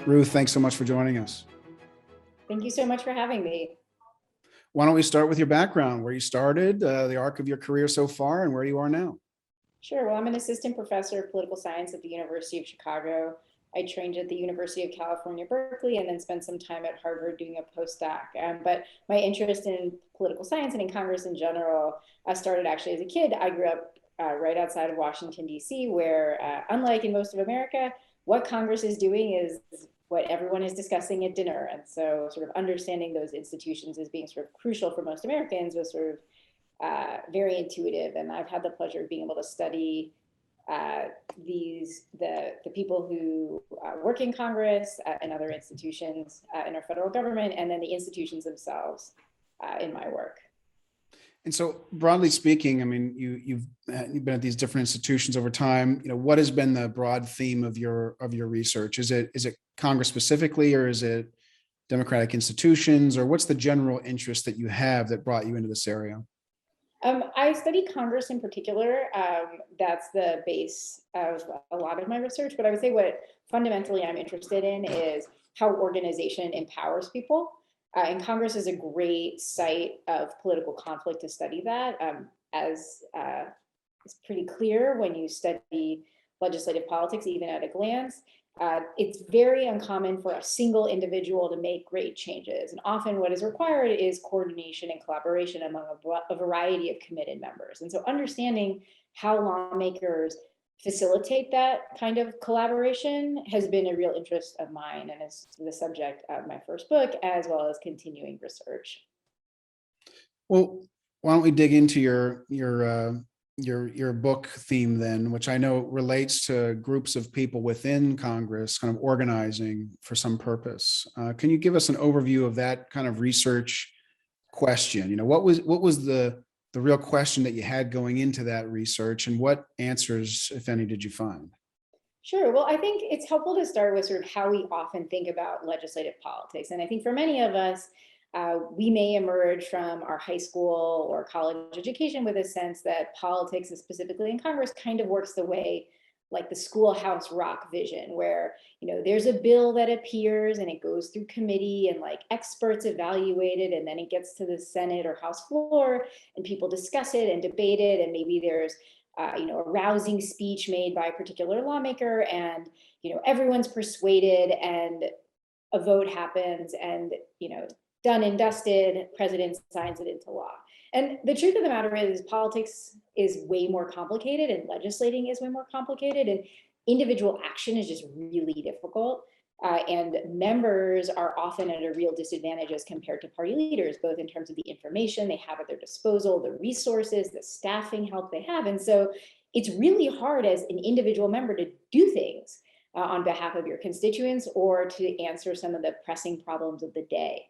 Ruth, thanks so much for joining us. Thank you so much for having me. Why don't we start with your background, where you started, the arc of your career so far, and where you are now? Sure. Well, I'm an assistant professor of political science at the University of Chicago. I trained at the University of California, Berkeley, and then spent some time at Harvard doing a postdoc. But my interest in political science and in Congress in general started actually as a kid. I grew up right outside of Washington, D.C., where, unlike in most of America, what Congress is doing is what everyone is discussing at dinner. And so sort of understanding those institutions as being sort of crucial for most Americans was sort of very intuitive. And I've had the pleasure of being able to study the people who work in Congress and other institutions in our federal government, and then the institutions themselves in my work. And so, broadly speaking, I mean, you've been at these different institutions over time. What has been the broad theme of your research? Is it Congress specifically, or is it democratic institutions, or what's the general interest that you have that brought you into this area? I study Congress in particular. That's the base of a lot of my research. But I would say what fundamentally I'm interested in is how organization empowers people. And Congress is a great site of political conflict to study that, as it's pretty clear when you study legislative politics, even at a glance. It's very uncommon for a single individual to make great changes. And often what is required is coordination and collaboration among a variety of committed members. And so understanding how lawmakers facilitate that kind of collaboration has been a real interest of mine and is the subject of my first book, as well as continuing research. Well, why don't we dig into your book theme then, which I know relates to groups of people within Congress kind of organizing for some purpose. Can you give us an overview of that kind of research question? What was the real question that you had going into that research, and what answers, if any, did you find? Sure. Well, I think it's helpful to start with sort of how we often think about legislative politics. And I think for many of us, we may emerge from our high school or college education with a sense that politics, specifically in Congress, kind of works the way like the schoolhouse rock vision, where there's a bill that appears and it goes through committee and like experts evaluate it, and then it gets to the Senate or House floor and people discuss it and debate it, and maybe there's a rousing speech made by a particular lawmaker, and everyone's persuaded, and a vote happens, and done and dusted, president signs it into law. And the truth of the matter is politics is way more complicated, and legislating is way more complicated, and individual action is just really difficult. And members are often at a real disadvantage as compared to party leaders, both in terms of the information they have at their disposal, the resources, the staffing help they have. And so it's really hard as an individual member to do things on behalf of your constituents or to answer some of the pressing problems of the day.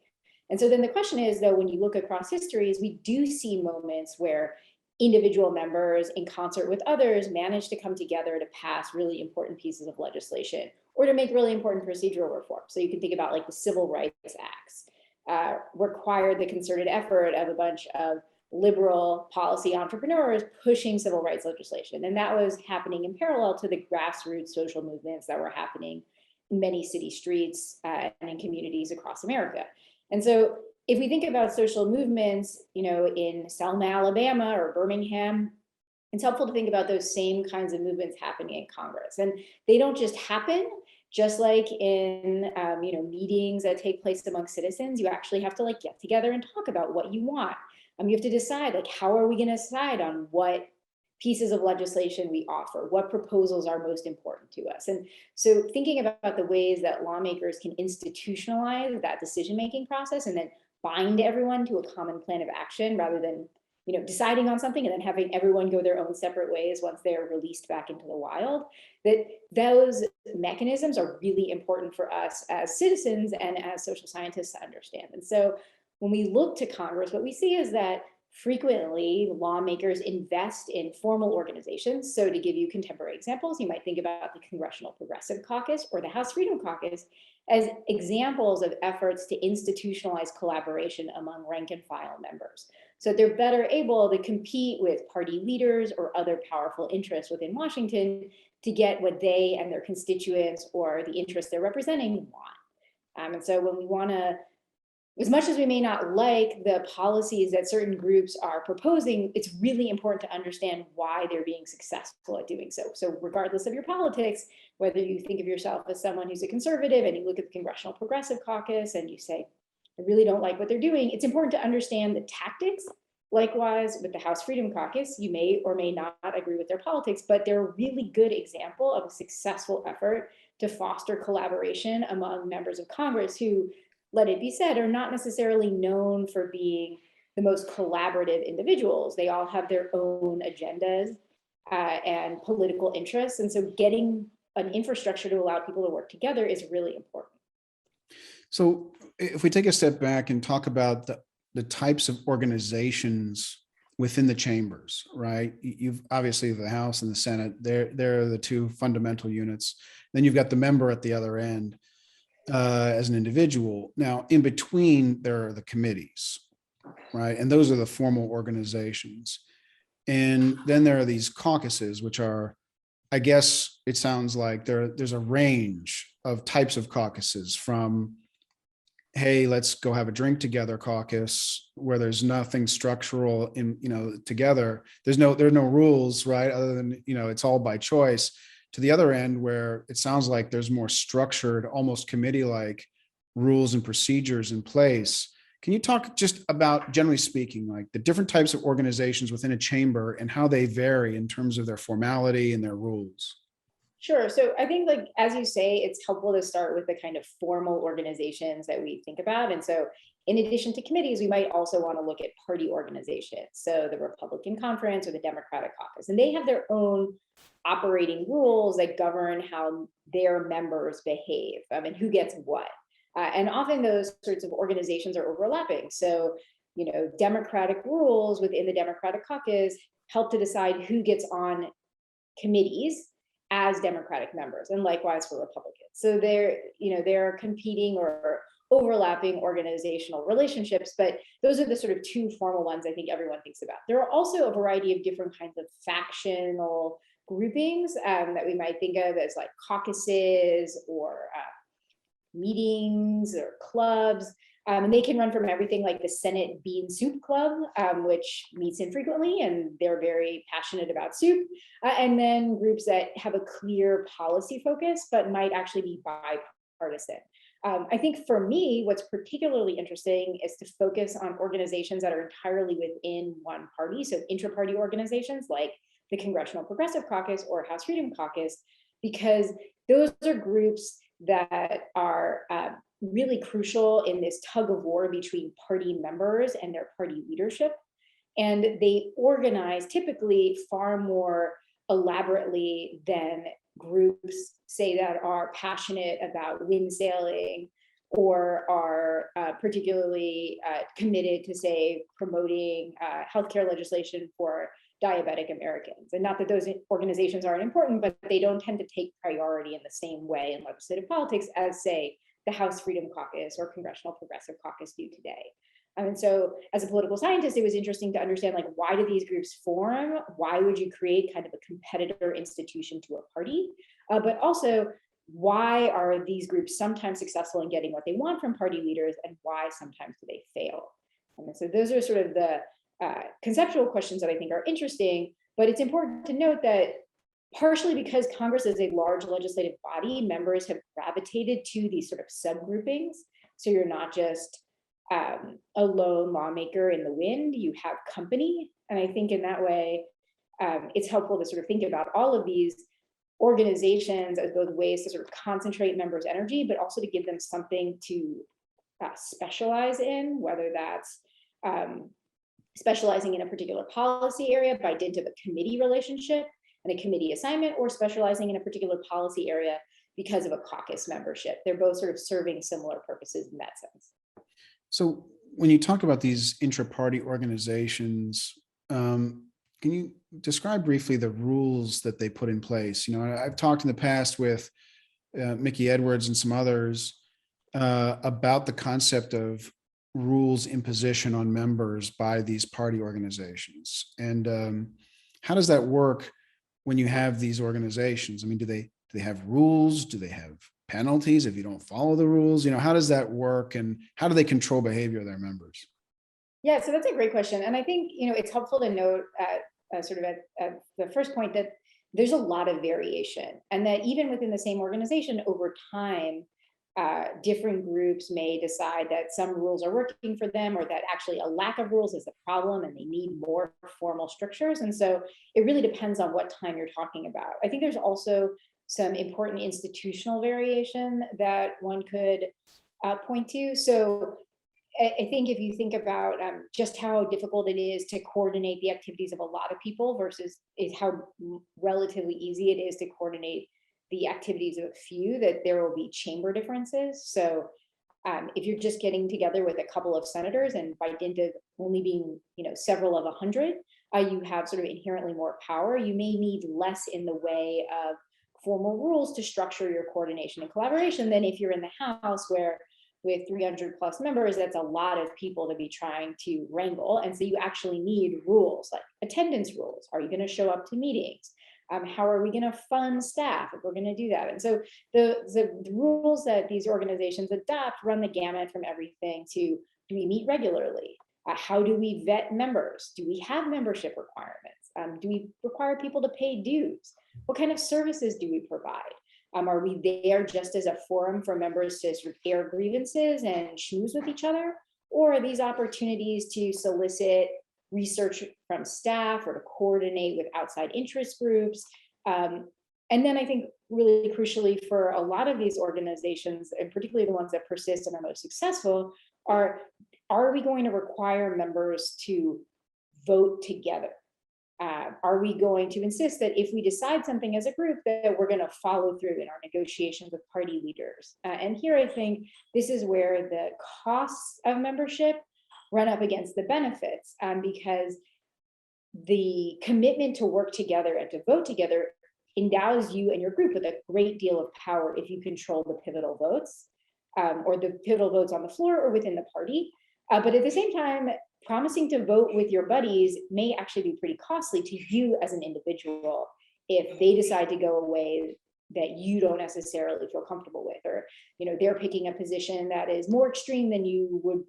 And so then the question is, though, when you look across histories, we do see moments where individual members in concert with others manage to come together to pass really important pieces of legislation or to make really important procedural reform. So you can think about like the Civil Rights Acts required the concerted effort of a bunch of liberal policy entrepreneurs pushing civil rights legislation. And that was happening in parallel to the grassroots social movements that were happening in many city streets and in communities across America. And so if we think about social movements, in Selma, Alabama or Birmingham, it's helpful to think about those same kinds of movements happening in Congress. And they don't just happen, just like in meetings that take place among citizens. You actually have to get together and talk about what you want. You have to decide how are we going to decide on what pieces of legislation we offer, what proposals are most important to us. And so thinking about the ways that lawmakers can institutionalize that decision-making process and then bind everyone to a common plan of action rather than deciding on something and then having everyone go their own separate ways once they're released back into the wild, that those mechanisms are really important for us as citizens and as social scientists to understand. And so when we look to Congress, what we see is that frequently lawmakers invest in formal organizations. So to give you contemporary examples, you might think about the Congressional Progressive Caucus or the House Freedom Caucus as examples of efforts to institutionalize collaboration among rank and file members. So they're better able to compete with party leaders or other powerful interests within Washington to get what they and their constituents or the interests they're representing want. And so when we want to, as much as we may not like the policies that certain groups are proposing, it's really important to understand why they're being successful at doing so. So regardless of your politics, whether you think of yourself as someone who's a conservative and you look at the Congressional Progressive Caucus and you say, I really don't like what they're doing, it's important to understand the tactics. Likewise, with the House Freedom Caucus, you may or may not agree with their politics, but they're a really good example of a successful effort to foster collaboration among members of Congress who, let it be said, are not necessarily known for being the most collaborative individuals. They all have their own agendas and political interests. And so getting an infrastructure to allow people to work together is really important. So if we take a step back and talk about the types of organizations within the chambers, right? You've obviously the House and the Senate, they're the two fundamental units. Then you've got the member at the other end. As an individual. Now, in between, there are the committees, right? And those are the formal organizations. And then there are these caucuses, which are, I guess it sounds like there's a range of types of caucuses from, hey, let's go have a drink together caucus, where there's nothing structural in, together. There are no rules, right? Other than, it's all by choice. To the other end, where it sounds like there's more structured, almost committee-like rules and procedures in place. Can you talk just about, generally speaking, like the different types of organizations within a chamber and how they vary in terms of their formality and their rules? Sure. So I think, like, as you say, it's helpful to start with the kind of formal organizations that we think about. And so in addition to committees, we might also want to look at party organizations. So the Republican Conference or the Democratic Caucus, and they have their own operating rules that govern how their members behave and who gets what. And often those sorts of organizations are overlapping. So, democratic rules within the Democratic Caucus help to decide who gets on committees as Democratic members, and likewise for Republicans. So they're competing or overlapping organizational relationships, but those are the sort of two formal ones I think everyone thinks about. There are also a variety of different kinds of factional groupings that we might think of as like caucuses or meetings or clubs. And they can run from everything like the Senate Bean Soup Club, which meets infrequently and they're very passionate about soup. And then groups that have a clear policy focus, but might actually be bipartisan. I think for me, what's particularly interesting is to focus on organizations that are entirely within one party. So intra-party organizations like the Congressional Progressive Caucus or House Freedom Caucus, because those are groups that are really crucial in this tug of war between party members and their party leadership. And they organize typically far more elaborately than groups, say, that are passionate about wind sailing or are particularly committed to, say, promoting healthcare legislation for diabetic Americans. And not that those organizations aren't important, but they don't tend to take priority in the same way in legislative politics as, say, the House Freedom Caucus or Congressional Progressive Caucus do today. And so as a political scientist, it was interesting to understand, like, why do these groups form? Why would you create kind of a competitor institution to a party? But also, why are these groups sometimes successful in getting what they want from party leaders, and why sometimes do they fail? And so those are sort of the conceptual questions that I think are interesting, but it's important to note that partially because Congress is a large legislative body, members have gravitated to these sort of subgroupings. So you're not just a lone lawmaker in the wind, you have company. And I think in that way, it's helpful to sort of think about all of these organizations as both ways to sort of concentrate members' energy, but also to give them something to specialize in, whether that's specializing in a particular policy area by dint of a committee relationship and a committee assignment, or specializing in a particular policy area because of a caucus membership. They're both sort of serving similar purposes in that sense. So when you talk about these intra-party organizations, can you describe briefly the rules that they put in place? I've talked in the past with Mickey Edwards and some others about the concept of rules imposition on members by these party organizations. And how does that work when you have these organizations? I mean, do they have rules? Do they have penalties if you don't follow the rules? How does that work, and how do they control behavior of their members? Yeah, so that's a great question. And I think, it's helpful to note at the first point that there's a lot of variation, and that even within the same organization over time, different groups may decide that some rules are working for them, or that actually a lack of rules is the problem and they need more formal strictures. And so it really depends on what time you're talking about. I think there's also some important institutional variation that one could point to. So I think if you think about just how difficult it is to coordinate the activities of a lot of people versus is how relatively easy it is to coordinate the activities of a few, that there will be chamber differences. So if you're just getting together with a couple of senators, and by dint of only being, several of 100, you have sort of inherently more power. You may need less in the way of formal rules to structure your coordination and collaboration than if you're in the House, where with 300 plus members, that's a lot of people to be trying to wrangle. And so you actually need rules, like attendance rules. Are you going to show up to meetings? How are we going to fund staff if we're going to do that? And so the rules that these organizations adopt run the gamut from everything to, do we meet regularly? How do we vet members? Do we have membership requirements? Do we require people to pay dues? What kind of services do we provide? Are we there just as a forum for members to sort of air grievances and schmooze with each other? Or are these opportunities to solicit research from staff or to coordinate with outside interest groups? And then I think really crucially for a lot of these organizations, and particularly the ones that persist and are most successful, are we going to require members to vote together? Are we going to insist that if we decide something as a group, that we're going to follow through in our negotiations with party leaders? And here I think this is where the costs of membership run up against the benefits, because the commitment to work together and to vote together endows you and your group with a great deal of power if you control the pivotal votes, or the pivotal votes on the floor or within the party. But at the same time, promising to vote with your buddies may actually be pretty costly to you as an individual if they decide to go a way that you don't necessarily feel comfortable with, or they're picking a position that is more extreme than you would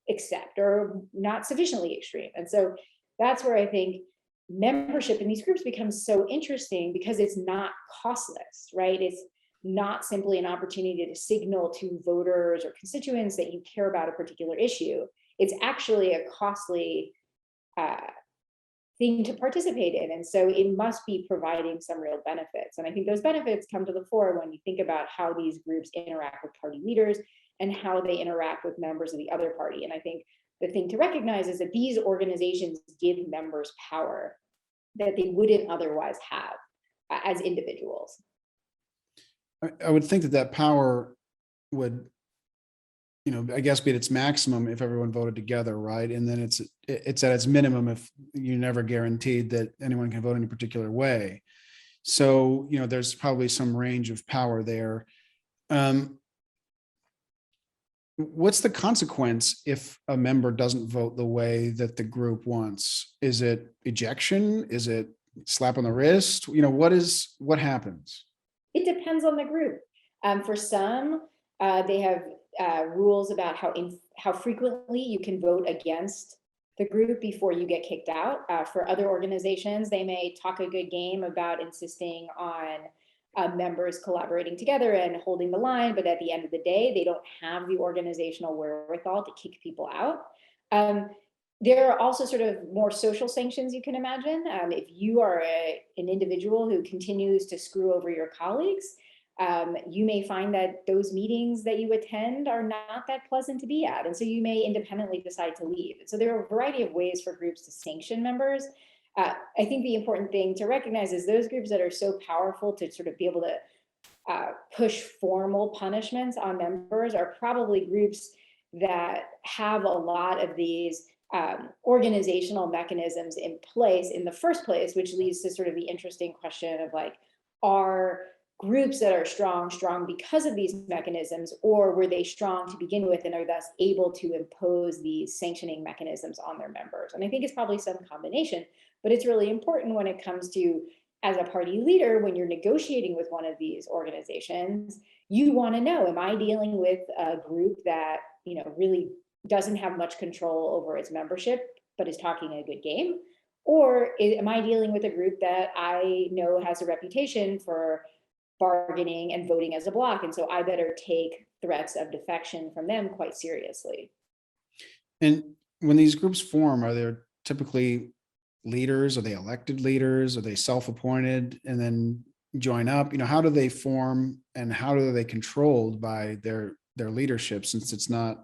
accept, or not sufficiently extreme. And so that's where I think membership in these groups becomes so interesting, because it's not costless, right? It's not simply an opportunity to signal to voters or constituents that you care about a particular issue. It's actually a costly thing to participate in. And so it must be providing some real benefits. And I think those benefits come to the fore when you think about how these groups interact with party leaders and how they interact with members of the other party. And I think the thing to recognize is that these organizations give members power that they wouldn't otherwise have as individuals. I would think that power would, I guess, be at its maximum if everyone voted together, right? And then it's at its minimum if you're never guaranteed that anyone can vote any particular way. So, there's probably some range of power there. What's the consequence if a member doesn't vote the way that the group wants? Is it ejection? Is it slap on the wrist? What happens? It depends on the group. For some, they have rules about how frequently you can vote against the group before you get kicked out. For other organizations, they may talk a good game about insisting on members collaborating together and holding the line, but at the end of the day, they don't have the organizational wherewithal to kick people out. There are also sort of more social sanctions you can imagine. If you are an individual who continues to screw over your colleagues, you may find that those meetings that you attend are not that pleasant to be at. And so you may independently decide to leave. So there are a variety of ways for groups to sanction members. I think the important thing to recognize is those groups that are so powerful to sort of be able to push formal punishments on members are probably groups that have a lot of these organizational mechanisms in place in the first place, which leads to sort of the interesting question of like, are groups that are strong because of these mechanisms, or were they strong to begin with and are thus able to impose these sanctioning mechanisms on their members? And I think it's probably some combination, but it's really important when it comes to, as a party leader, when you're negotiating with one of these organizations, you want to know, am I dealing with a group that, really doesn't have much control over its membership, but is talking a good game? Or am I dealing with a group that I know has a reputation for bargaining and voting as a bloc? And so I better take threats of defection from them quite seriously. And when these groups form, are there typically leaders? Are they elected leaders? Are they self-appointed and then join up? How do they form and how are they controlled by their leadership, since it's not,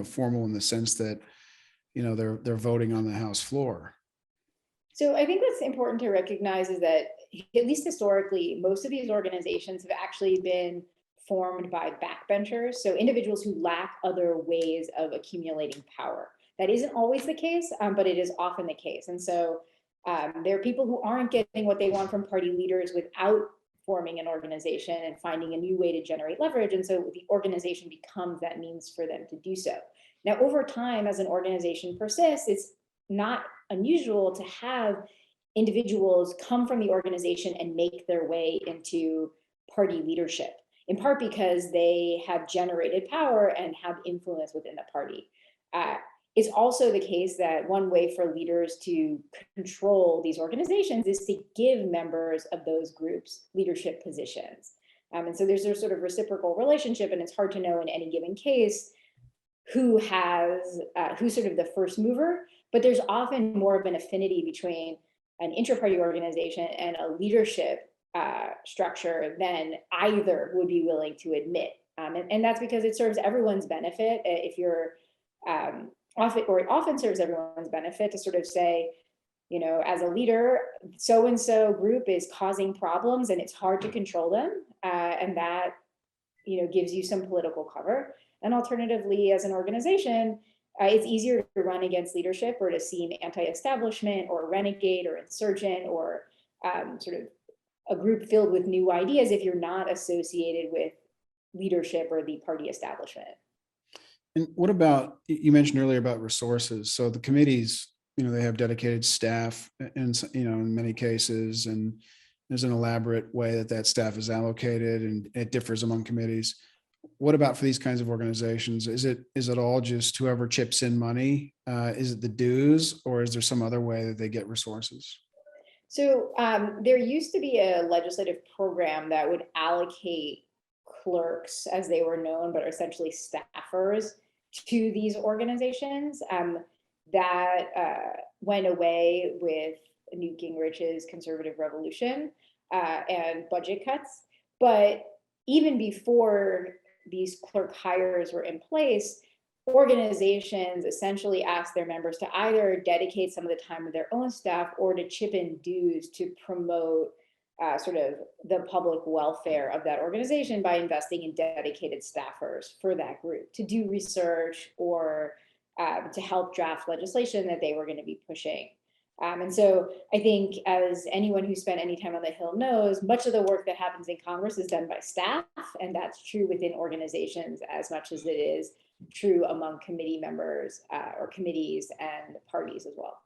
formal in the sense that, they're voting on the House floor? So I think what's important to recognize is that, at least historically, most of these organizations have actually been formed by backbenchers, so individuals who lack other ways of accumulating power. That isn't always the case, but it is often the case. And so there are people who aren't getting what they want from party leaders without forming an organization and finding a new way to generate leverage. And so the organization becomes that means for them to do so. Now, over time, as an organization persists, it's not unusual to have individuals come from the organization and make their way into party leadership, in part because they have generated power and have influence within the party. It's also the case that one way for leaders to control these organizations is to give members of those groups leadership positions. And so there's a sort of reciprocal relationship, and it's hard to know in any given case who's sort of the first mover, but there's often more of an affinity between an intra-party organization and a leadership structure than either would be willing to admit. And that's because it serves everyone's benefit. If you're it often serves everyone's benefit to sort of say, as a leader, so-and-so group is causing problems and it's hard to control them. And that, gives you some political cover. And alternatively, as an organization, it's easier to run against leadership or to seem anti-establishment or renegade or insurgent or sort of a group filled with new ideas if you're not associated with leadership or the party establishment. And what about, you mentioned earlier about resources. So the committees, they have dedicated staff and, in many cases, and there's an elaborate way that staff is allocated and it differs among committees. What about for these kinds of organizations? Is it all just whoever chips in money? Is it the dues, or is there some other way that they get resources? So there used to be a legislative program that would allocate clerks, as they were known, but are essentially staffers, to these organizations. That went away with Newt Gingrich's conservative revolution and budget cuts. But even before these clerk hires were in place, organizations essentially asked their members to either dedicate some of the time of their own staff or to chip in dues to promote sort of the public welfare of that organization by investing in dedicated staffers for that group to do research or to help draft legislation that they were going to be pushing. And so I think, as anyone who spent any time on the Hill knows, much of the work that happens in Congress is done by staff, and that's true within organizations as much as it is true among committee members or committees and parties as well.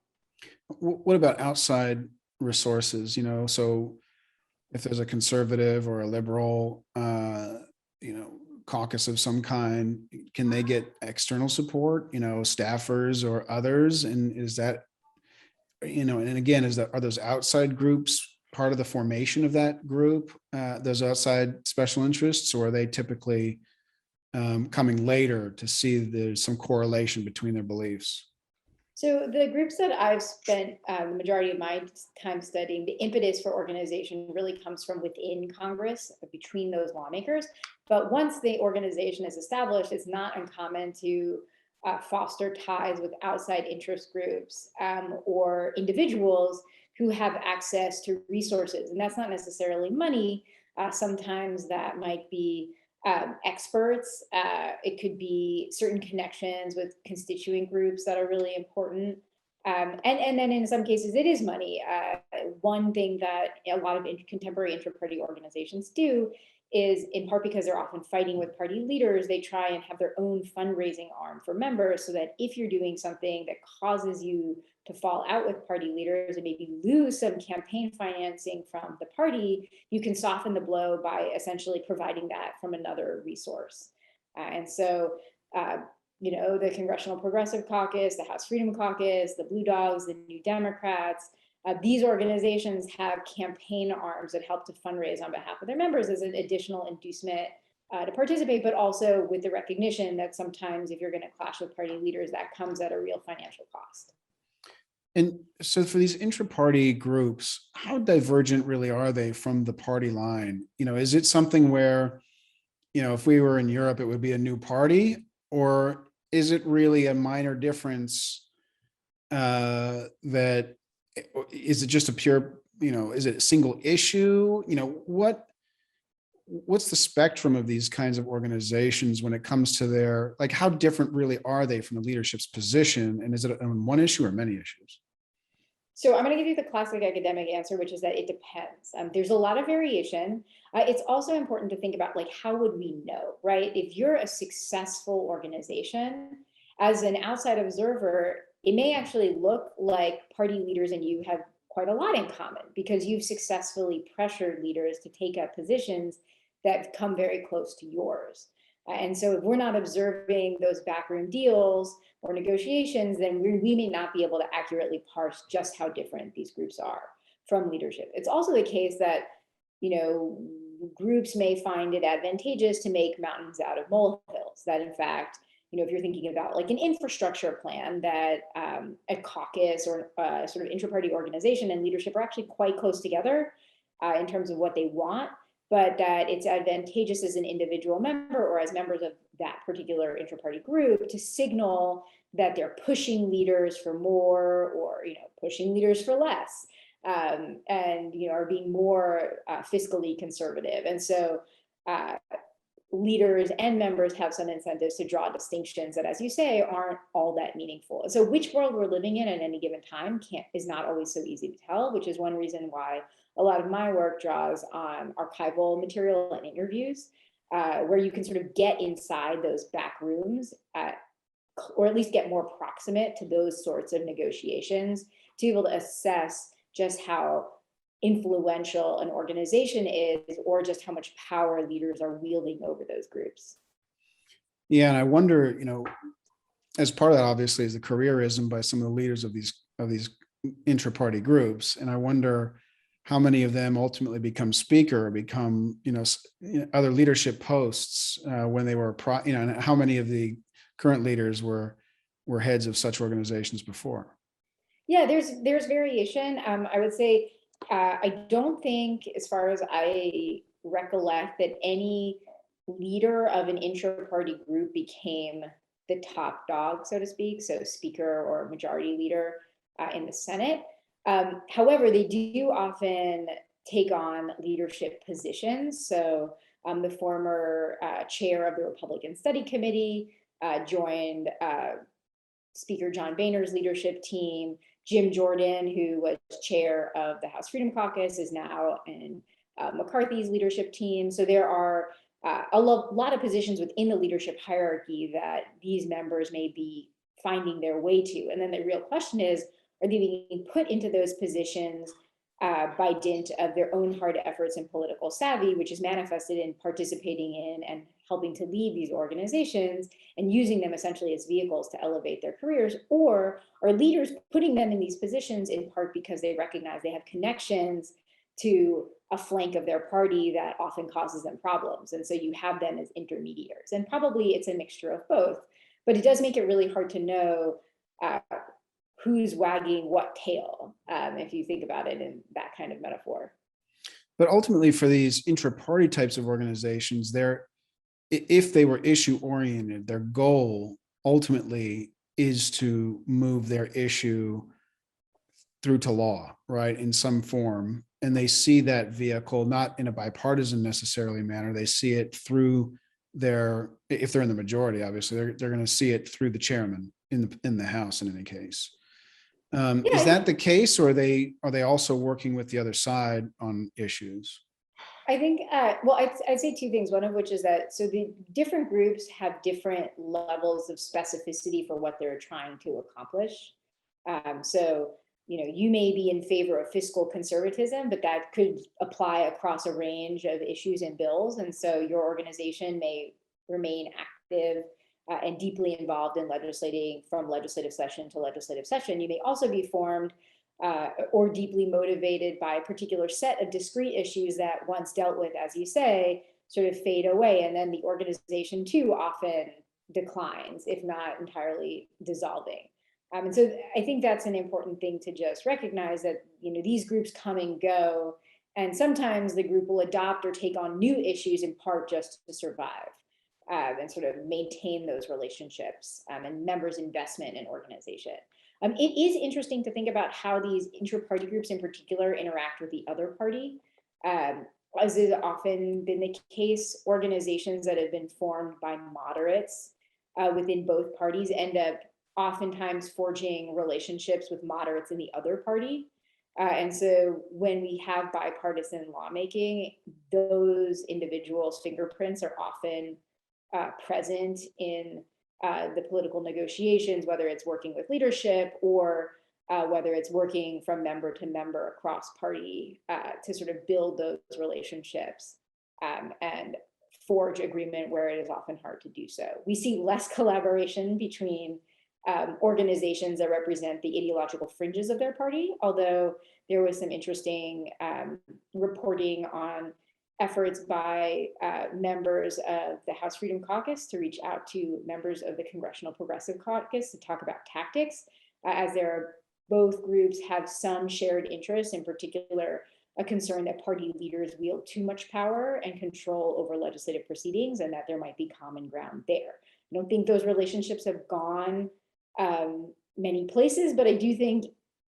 What about outside resources? So if there's a conservative or a liberal, caucus of some kind, can they get external support, staffers or others? And is that, and again, are those outside groups part of the formation of that group, those outside special interests, or are they typically coming later to see there's some correlation between their beliefs? So the groups that I've spent the majority of my time studying, the impetus for organization really comes from within Congress, between those lawmakers. But once the organization is established, it's not uncommon to foster ties with outside interest groups or individuals who have access to resources. And that's not necessarily money. Sometimes that might be experts. It could be certain connections with constituent groups that are really important. And then in some cases, it is money. One thing that a lot of contemporary intra-party organizations do is, in part because they're often fighting with party leaders, they try and have their own fundraising arm for members, so that if you're doing something that causes you to fall out with party leaders and maybe lose some campaign financing from the party, you can soften the blow by essentially providing that from another resource. And so, the Congressional Progressive Caucus, the House Freedom Caucus, the Blue Dogs, the New Democrats, these organizations have campaign arms that help to fundraise on behalf of their members as an additional inducement to participate, but also with the recognition that sometimes if you're going to clash with party leaders, that comes at a real financial cost. And so for these intra-party groups, how divergent really are they from the party line? Is it something where, if we were in Europe, it would be a new party, or is it really a minor difference that is it just a pure, is it a single issue? What's the spectrum of these kinds of organizations when it comes to their, like, how different really are they from the leadership's position? And is it on one issue or many issues? So I'm going to give you the classic academic answer, which is that it depends. There's a lot of variation. It's also important to think about, like, how would we know, right? If you're a successful organization, as an outside observer, it may actually look like party leaders and you have quite a lot in common because you've successfully pressured leaders to take up positions that come very close to yours. And so if we're not observing those backroom deals or negotiations, then we may not be able to accurately parse just how different these groups are from leadership. It's also the case that, groups may find it advantageous to make mountains out of molehills, that in fact, if you're thinking about like an infrastructure plan, that a caucus or a sort of intra-party organization and leadership are actually quite close together in terms of what they want, but that it's advantageous as an individual member or as members of that particular intra-party group to signal that they're pushing leaders for more or pushing leaders for less, and are being more fiscally conservative. And so leaders and members have some incentives to draw distinctions that, as you say, aren't all that meaningful. And so which world we're living in at any given time is not always so easy to tell, which is one reason why a lot of my work draws on archival material and interviews, where you can sort of get inside those back rooms, or at least get more proximate to those sorts of negotiations to be able to assess just how influential an organization is, or just how much power leaders are wielding over those groups. Yeah, and I wonder, as part of that, obviously, is the careerism by some of the leaders of these intra-party groups, and I wonder how many of them ultimately become speaker or become, other leadership posts when they were, and how many of the current leaders were heads of such organizations before. Yeah, there's variation. I would say I don't think, as far as I recollect, that any leader of an intra-party group became the top dog, so to speak, so speaker or majority leader in the Senate. However, they do often take on leadership positions. So the former chair of the Republican Study Committee joined Speaker John Boehner's leadership team. Jim Jordan, who was chair of the House Freedom Caucus, is now in McCarthy's leadership team. So there are a lot of positions within the leadership hierarchy that these members may be finding their way to. And then the real question is, are they being put into those positions by dint of their own hard efforts and political savvy, which is manifested in participating in and helping to lead these organizations and using them essentially as vehicles to elevate their careers? Or are leaders putting them in these positions in part because they recognize they have connections to a flank of their party that often causes them problems? And so you have them as intermediaries. And probably it's a mixture of both, but it does make it really hard to know who's wagging what tail, if you think about it in that kind of metaphor. But ultimately, for these intra-party types of organizations, if they were issue oriented, their goal ultimately is to move their issue through to law, right, in some form. And they see that vehicle not in a bipartisan necessarily manner. They see it through if they're in the majority, obviously, they're going to see it through the chairman in the House in any case. Yeah, Is that the case, or are they also working with the other side on issues? I think, well, I'd say two things. One of which is that, so the different groups have different levels of specificity for what they're trying to accomplish. So, you may be in favor of fiscal conservatism, but that could apply across a range of issues and bills. And so your organization may remain active and deeply involved in legislating from legislative session to legislative session. You may also be formed or deeply motivated by a particular set of discrete issues that once dealt with, as you say, sort of fade away. And then the organization too often declines, if not entirely dissolving. And so I think that's an important thing to just recognize, that these groups come and go, and sometimes the group will adopt or take on new issues in part just to survive and sort of maintain those relationships and members' investment in organization. It is interesting to think about how these inter-party groups in particular interact with the other party. As is often been the case, organizations that have been formed by moderates within both parties end up oftentimes forging relationships with moderates in the other party. And so when we have bipartisan lawmaking, those individuals' fingerprints are often present in the political negotiations, whether it's working with leadership or whether it's working from member to member across party to sort of build those relationships and forge agreement where it is often hard to do so. We see less collaboration between organizations that represent the ideological fringes of their party, although there was some interesting reporting on efforts by members of the House Freedom Caucus to reach out to members of the Congressional Progressive Caucus to talk about tactics, as both groups have some shared interests, in particular, a concern that party leaders wield too much power and control over legislative proceedings, and that there might be common ground there. I don't think those relationships have gone many places, but I do think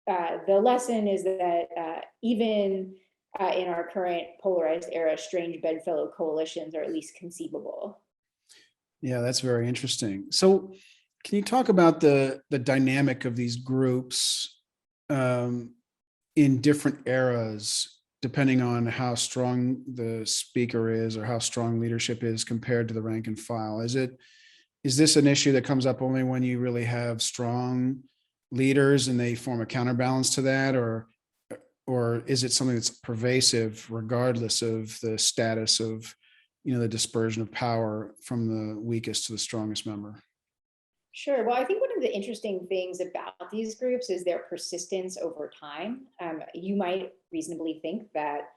the lesson is that even in our current polarized era, strange bedfellow coalitions are at least conceivable. Yeah, that's very interesting. So can you talk about the dynamic of these groups in different eras, depending on how strong the speaker is or how strong leadership is compared to the rank and file? Is this an issue that comes up only when you really have strong leaders and they form a counterbalance to that, or is it something that's pervasive regardless of the status of, the dispersion of power from the weakest to the strongest member? Sure. Well, I think one of the interesting things about these groups is their persistence over time. You might reasonably think that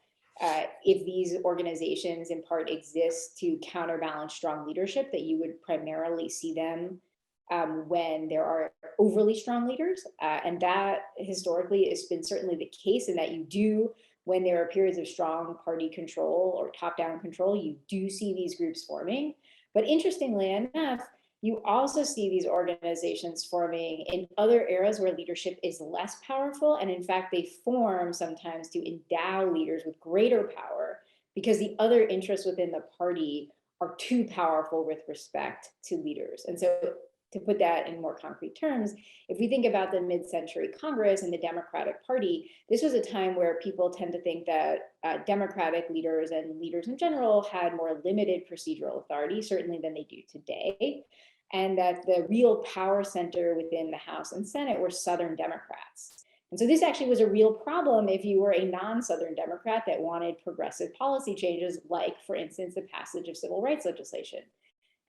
if these organizations in part exist to counterbalance strong leadership, that you would primarily see them when there are overly strong leaders. And that historically has been certainly the case, in that you do, when there are periods of strong party control or top-down control, you do see these groups forming. But interestingly enough, you also see these organizations forming in other eras where leadership is less powerful. And in fact, they form sometimes to endow leaders with greater power because the other interests within the party are too powerful with respect to leaders. And so, to put that in more concrete terms, if we think about the mid-century Congress and the Democratic Party, this was a time where people tend to think that Democratic leaders and leaders in general had more limited procedural authority, certainly than they do today, and that the real power center within the House and Senate were Southern Democrats. And so this actually was a real problem if you were a non-Southern Democrat that wanted progressive policy changes, like, for instance, the passage of civil rights legislation.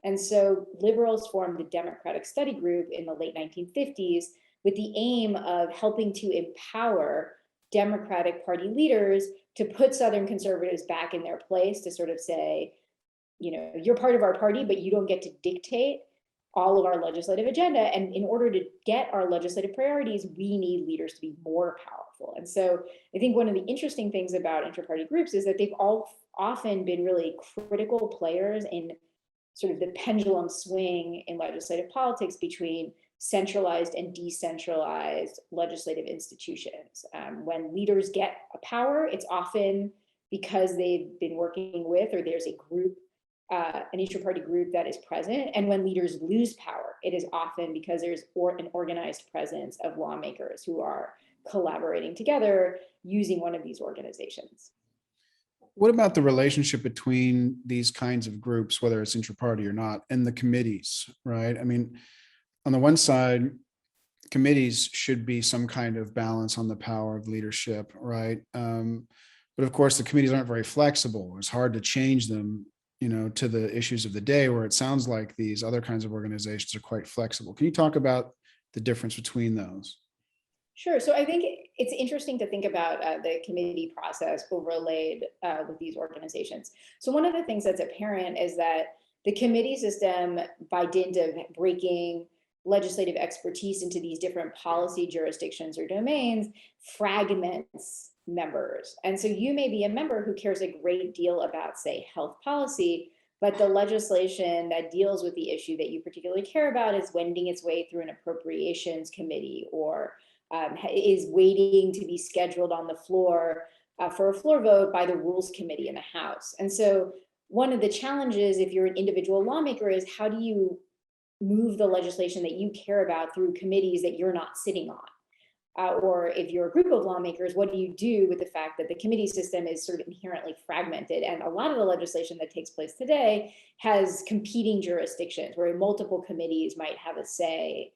And so liberals formed the Democratic Study Group in the late 1950s with the aim of helping to empower Democratic Party leaders to put Southern conservatives back in their place, to sort of say, you're part of our party, but you don't get to dictate all of our legislative agenda. And in order to get our legislative priorities, we need leaders to be more powerful. And so I think one of the interesting things about inter-party groups is that they've all often been really critical players in sort of the pendulum swing in legislative politics between centralized and decentralized legislative institutions. When leaders get a power, it's often because they've been working with, or there's a group an intra-party group that is present. And when leaders lose power, it is often because there's an organized presence of lawmakers who are collaborating together using one of these organizations. What about the relationship between these kinds of groups, whether it's intra-party or not, and the committees, right? I mean, on the one side, committees should be some kind of balance on the power of leadership, right? But of course, the committees aren't very flexible. It's hard to change them, to the issues of the day, where it sounds like these other kinds of organizations are quite flexible. Can you talk about the difference between those? Sure. So I think it's interesting to think about the committee process overlaid with these organizations. So one of the things that's apparent is that the committee system, by dint of breaking legislative expertise into these different policy jurisdictions or domains, fragments members. And so you may be a member who cares a great deal about, say, health policy, but the legislation that deals with the issue that you particularly care about is wending its way through an appropriations committee, or is waiting to be scheduled on the floor for a floor vote by the Rules Committee in the House. And so one of the challenges, if you're an individual lawmaker, is how do you move the legislation that you care about through committees that you're not sitting on? Or if you're a group of lawmakers, what do you do with the fact that the committee system is sort of inherently fragmented? And a lot of the legislation that takes place today has competing jurisdictions where multiple committees might have a say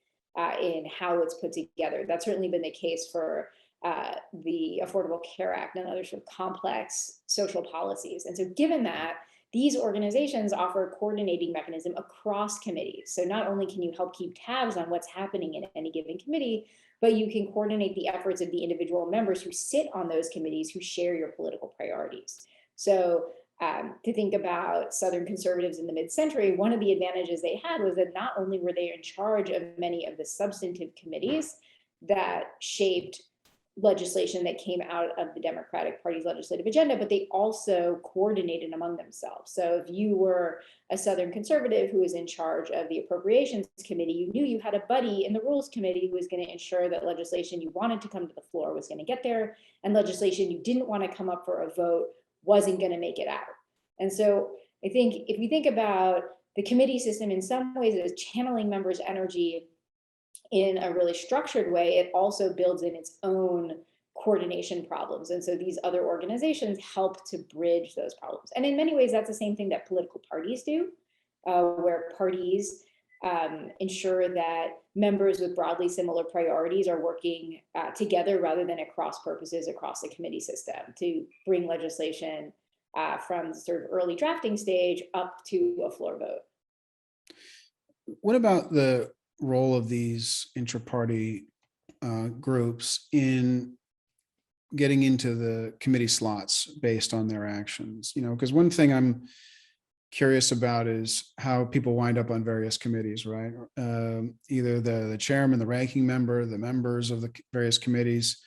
in how it's put together. That's certainly been the case for the Affordable Care Act and other sort of complex social policies. And so given that, these organizations offer a coordinating mechanism across committees. So not only can you help keep tabs on what's happening in any given committee, but you can coordinate the efforts of the individual members who sit on those committees who share your political priorities. So to think about Southern conservatives in the mid-century, one of the advantages they had was that not only were they in charge of many of the substantive committees that shaped legislation that came out of the Democratic Party's legislative agenda, but they also coordinated among themselves. So if you were a Southern conservative who was in charge of the Appropriations Committee, you knew you had a buddy in the Rules Committee who was going to ensure that legislation you wanted to come to the floor was going to get there, and legislation you didn't want to come up for a vote wasn't going to make it out. And so I think if you think about the committee system in some ways as channeling members' energy in a really structured way, it also builds in its own coordination problems. And so these other organizations help to bridge those problems. And in many ways, that's the same thing that political parties do, where parties ensure that members with broadly similar priorities are working together rather than at cross purposes across the committee system to bring legislation from sort of early drafting stage up to a floor vote. What about the role of these intra-party groups in getting into the committee slots based on their actions? Because one thing I'm curious about is how people wind up on various committees, right? Either the chairman, the ranking member, the members of the various committees.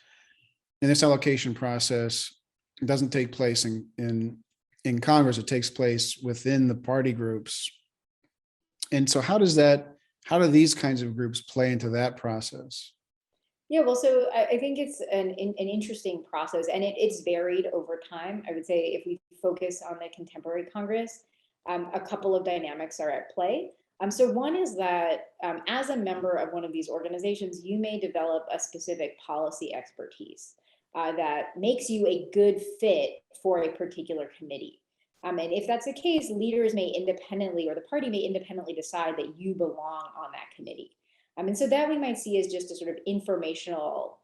And this allocation process doesn't take place in Congress, it takes place within the party groups. And so how do these kinds of groups play into that process? Yeah, well, so I think it's an interesting process, and it's varied over time. I would say if we focus on the contemporary Congress, a couple of dynamics are at play. So one is that as a member of one of these organizations, you may develop a specific policy expertise that makes you a good fit for a particular committee. And if that's the case, leaders may independently, or the party may independently decide that you belong on that committee. And so that we might see as just a sort of informational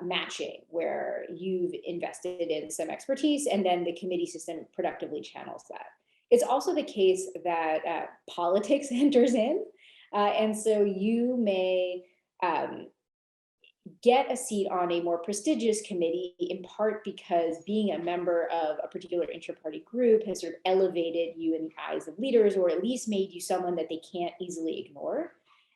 matching, where you've invested in some expertise and then the committee system productively channels that. It's also the case that politics enters in. And so you may get a seat on a more prestigious committee, in part because being a member of a particular intra-party group has sort of elevated you in the eyes of leaders, or at least made you someone that they can't easily ignore.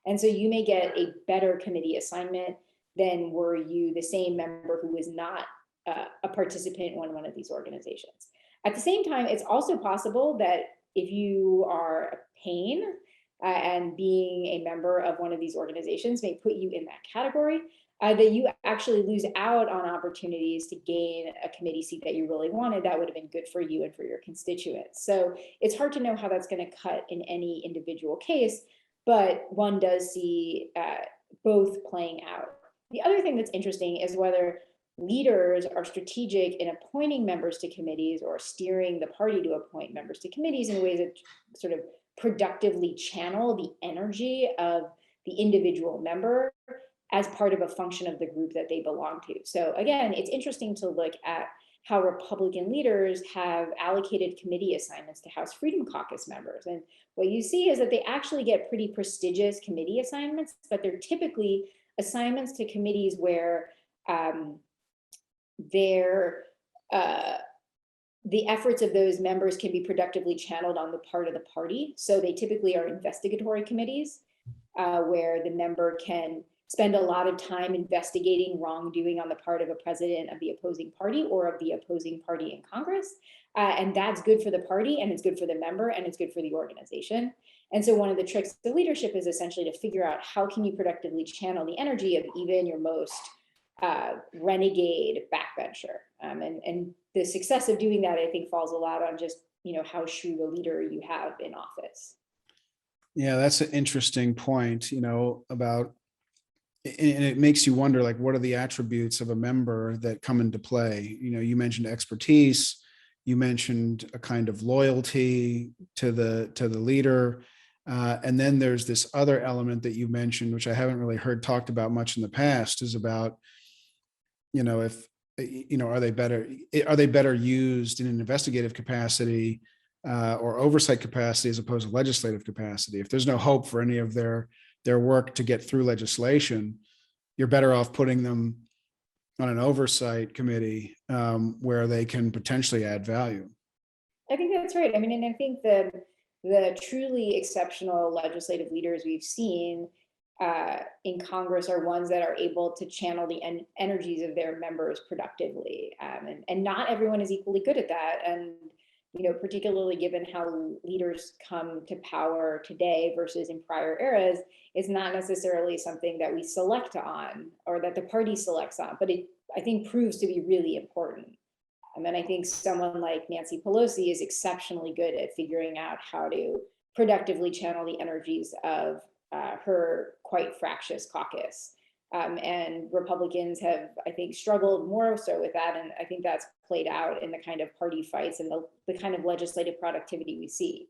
And so you may get a better committee assignment than were you the same member who was not a participant in one of these organizations. At the same time, it's also possible that if you are a pain and being a member of one of these organizations may put you in that category, that you actually lose out on opportunities to gain a committee seat that you really wanted that would have been good for you and for your constituents. So it's hard to know how that's going to cut in any individual case, but one does see both playing out. The other thing that's interesting is whether leaders are strategic in appointing members to committees or steering the party to appoint members to committees in ways that sort of productively channel the energy of the individual member as part of a function of the group that they belong to. So again, it's interesting to look at how Republican leaders have allocated committee assignments to House Freedom Caucus members. And what you see is that they actually get pretty prestigious committee assignments, but they're typically assignments to committees where the efforts of those members can be productively channeled on the part of the party. So they typically are investigatory committees where the member can spend a lot of time investigating wrongdoing on the part of a president of the opposing party or of the opposing party in Congress. And that's good for the party, and it's good for the member, and it's good for the organization. And so one of the tricks of leadership is essentially to figure out how can you productively channel the energy of even your most renegade backbencher. And the success of doing that, I think, falls a lot on just, how shrewd a leader you have in office. Yeah, that's an interesting point, about, and it makes you wonder, like, what are the attributes of a member that come into play? You mentioned expertise, you mentioned a kind of loyalty to the leader. And then there's this other element that you mentioned, which I haven't really heard talked about much in the past, is about, if, are they better used in an investigative capacity or oversight capacity as opposed to legislative capacity? If there's no hope for any of their work to get through legislation, you're better off putting them on an oversight committee where they can potentially add value. I think that's right. I mean, and I think the truly exceptional legislative leaders we've seen in Congress are ones that are able to channel the energies of their members productively. And not everyone is equally good at that. And, particularly given how leaders come to power today versus in prior eras, it's not necessarily something that we select on or that the party selects on, but it, I think, proves to be really important. And then I think someone like Nancy Pelosi is exceptionally good at figuring out how to productively channel the energies of her quite fractious caucus. And Republicans have, I think, struggled more so with that. And I think that's played out in the kind of party fights and the kind of legislative productivity we see.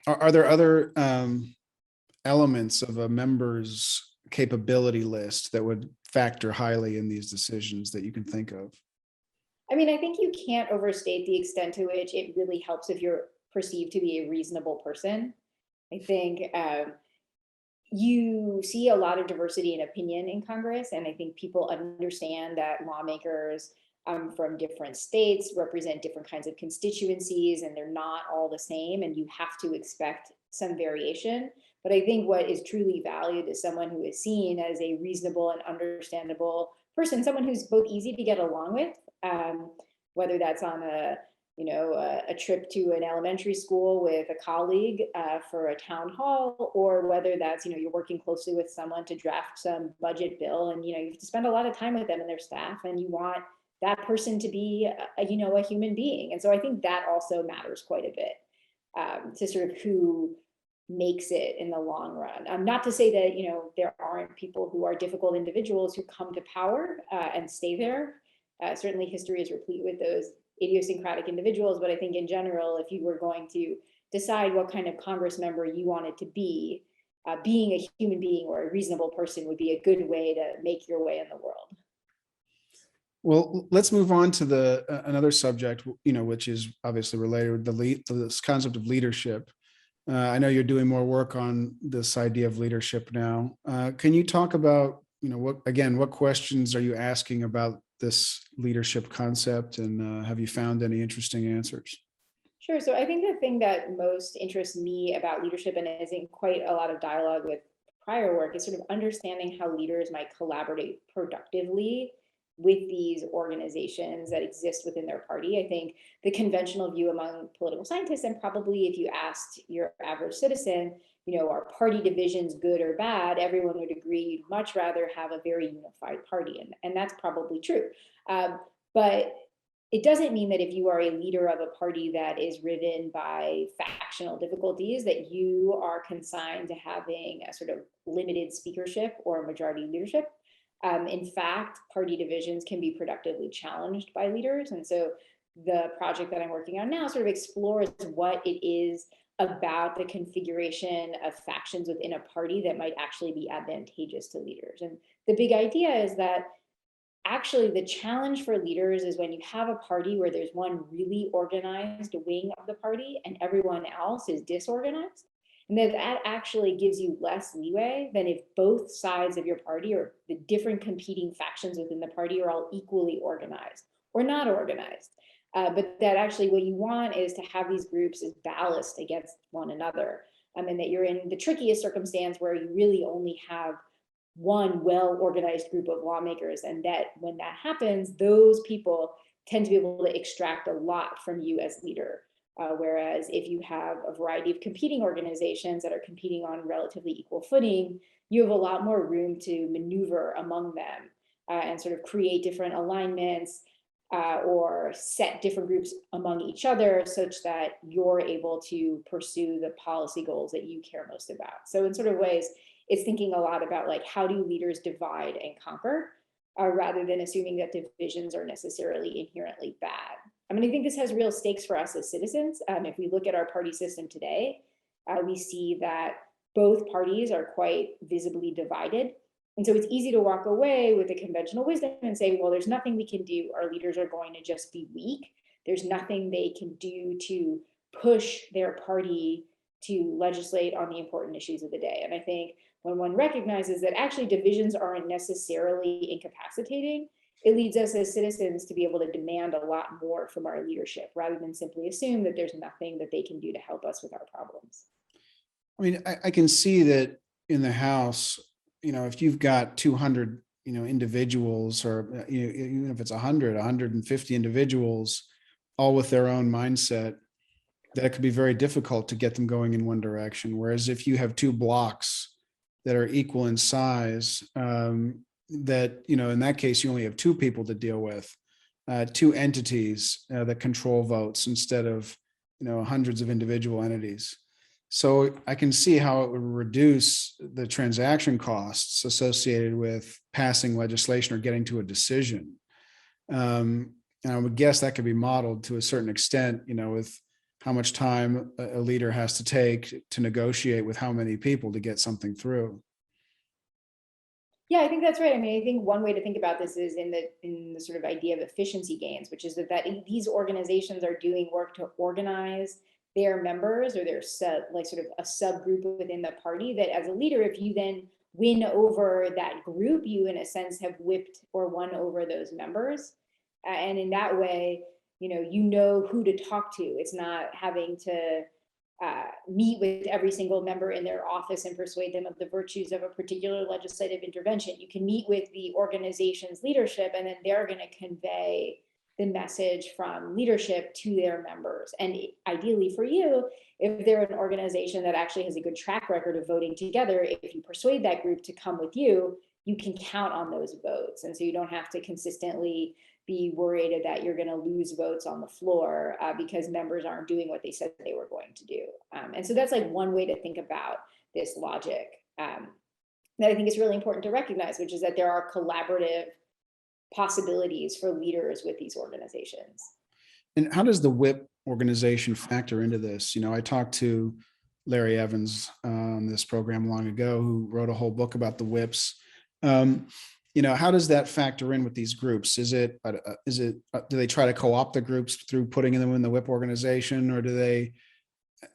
Are there other elements of a member's capability list that would factor highly in these decisions that you can think of? I mean, I think you can't overstate the extent to which it really helps if you're perceived to be a reasonable person. I think you see a lot of diversity in opinion in Congress, and I think people understand that lawmakers from different states represent different kinds of constituencies, and they're not all the same, and you have to expect some variation. But I think what is truly valued is someone who is seen as a reasonable and understandable person, someone who's both easy to get along with, whether that's on a trip to an elementary school with a colleague for a town hall, or whether that's, you're working closely with someone to draft some budget bill, and, you have to spend a lot of time with them and their staff, and you want that person to be, a human being. And so I think that also matters quite a bit to sort of who makes it in the long run. Not to say that, there aren't people who are difficult individuals who come to power and stay there. Certainly history is replete with those idiosyncratic individuals, but I think in general, if you were going to decide what kind of Congress member you wanted to be, being a human being or a reasonable person would be a good way to make your way in the world. Well, let's move on to another subject, which is obviously related to this concept of leadership. I know you're doing more work on this idea of leadership now. Can you talk about, what questions are you asking about this leadership concept, and have you found any interesting answers? Sure. So I think the thing that most interests me about leadership, and is in quite a lot of dialogue with prior work, is sort of understanding how leaders might collaborate productively with these organizations that exist within their party. I think the conventional view among political scientists, and probably if you asked your average citizen, are party divisions good or bad? Everyone would agree you'd much rather have a very unified party, and that's probably true. But it doesn't mean that if you are a leader of a party that is riven by factional difficulties, that you are consigned to having a sort of limited speakership or majority leadership. In fact, party divisions can be productively challenged by leaders. And so the project that I'm working on now sort of explores what it is about the configuration of factions within a party that might actually be advantageous to leaders. And the big idea is that actually the challenge for leaders is when you have a party where there's one really organized wing of the party and everyone else is disorganized, and that actually gives you less leeway than if both sides of your party or the different competing factions within the party are all equally organized or not organized. But that actually what you want is to have these groups as ballast against one another. And that you're in the trickiest circumstance where you really only have one well-organized group of lawmakers, and that when that happens, those people tend to be able to extract a lot from you as leader. Whereas if you have a variety of competing organizations that are competing on relatively equal footing, you have a lot more room to maneuver among them and sort of create different alignments or set different groups among each other such that you're able to pursue the policy goals that you care most about. So in sort of ways, it's thinking a lot about like, how do leaders divide and conquer rather than assuming that divisions are necessarily inherently bad. I mean, I think this has real stakes for us as citizens. If we look at our party system today, we see that both parties are quite visibly divided. And so it's easy to walk away with the conventional wisdom and say, well, there's nothing we can do. Our leaders are going to just be weak. There's nothing they can do to push their party to legislate on the important issues of the day. And I think when one recognizes that actually divisions aren't necessarily incapacitating, it leads us as citizens to be able to demand a lot more from our leadership rather than simply assume that there's nothing that they can do to help us with our problems. I mean, I can see that in the House, if you've got 200, individuals, or even if it's 100, 150 individuals, all with their own mindset, that it could be very difficult to get them going in one direction. Whereas if you have two blocks that are equal in size, that, in that case, you only have two people to deal with, two entities that control votes instead of, hundreds of individual entities. So I can see how it would reduce the transaction costs associated with passing legislation or getting to a decision. And I would guess that could be modeled to a certain extent, with how much time a leader has to take to negotiate with how many people to get something through. Yeah, I think that's right. I mean, I think one way to think about this is in the sort of idea of efficiency gains, which is that these organizations are doing work to organize their members or their sort of a subgroup within the party, that as a leader, if you then win over that group, you in a sense have whipped or won over those members. And in that way, you know who to talk to. It's not having to meet with every single member in their office and persuade them of the virtues of a particular legislative intervention. You can meet with the organization's leadership, and then they're going to convey the message from leadership to their members. And ideally for you, if they're an organization that actually has a good track record of voting together, if you persuade that group to come with you, you can count on those votes. And so you don't have to consistently be worried that you're going to lose votes on the floor because members aren't doing what they said they were going to do. And so that's like one way to think about this logic that I think is really important to recognize, which is that there are collaborative possibilities for leaders with these organizations. And how does the WHIP organization factor into this? I talked to Larry Evans on this program long ago, who wrote a whole book about the WHIPs. How does that factor in with these groups? Do they try to co-opt the groups through putting them in the WHIP organization, or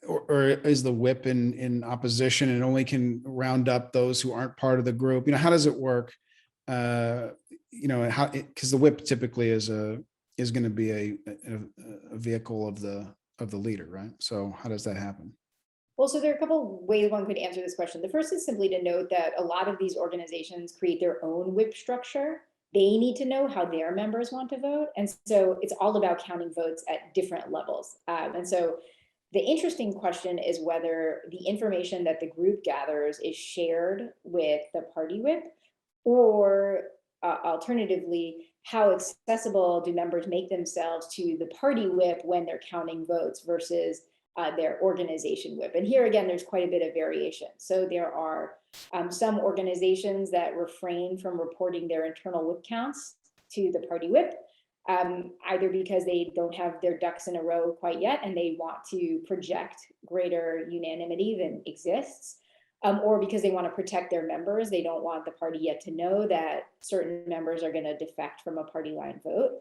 or is the WHIP in opposition and only can round up those who aren't part of the group? How does it work? Because the WHIP typically is going to be a vehicle of the leader, right? So how does that happen? Well, so there are a couple of ways one could answer this question. The first is simply to note that a lot of these organizations create their own WHIP structure. They need to know how their members want to vote. And so it's all about counting votes at different levels. And so The interesting question is whether the information that the group gathers is shared with the party whip, or alternatively, how accessible do members make themselves to the party whip when they're counting votes versus their organization whip. And here again, there's quite a bit of variation. So there are some organizations that refrain from reporting their internal whip counts to the party whip, either because they don't have their ducks in a row quite yet and they want to project greater unanimity than exists, or because they want to protect their members. They don't want the party yet to know that certain members are going to defect from a party line vote.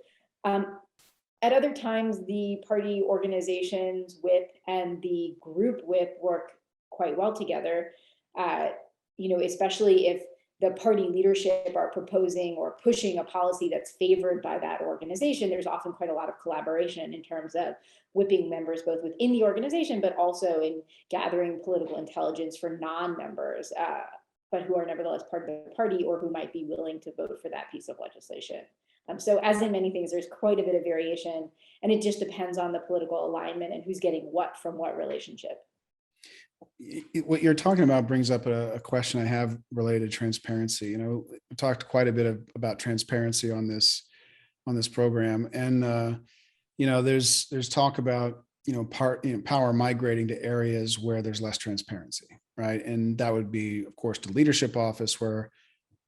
At other times, the party organization's whip and the group whip work quite well together, especially if the party leadership are proposing or pushing a policy that's favored by that organization. There's often quite a lot of collaboration in terms of whipping members both within the organization, but also in gathering political intelligence for non-members, but who are nevertheless part of the party or who might be willing to vote for that piece of legislation. So as in many things, there's quite a bit of variation, and it just depends on the political alignment and who's getting what from what relationship. What you're talking about brings up a question I have related to transparency. We talked quite a bit about transparency on this program, and there's talk about power migrating to areas where there's less transparency, right? And that would be, of course, the leadership office, where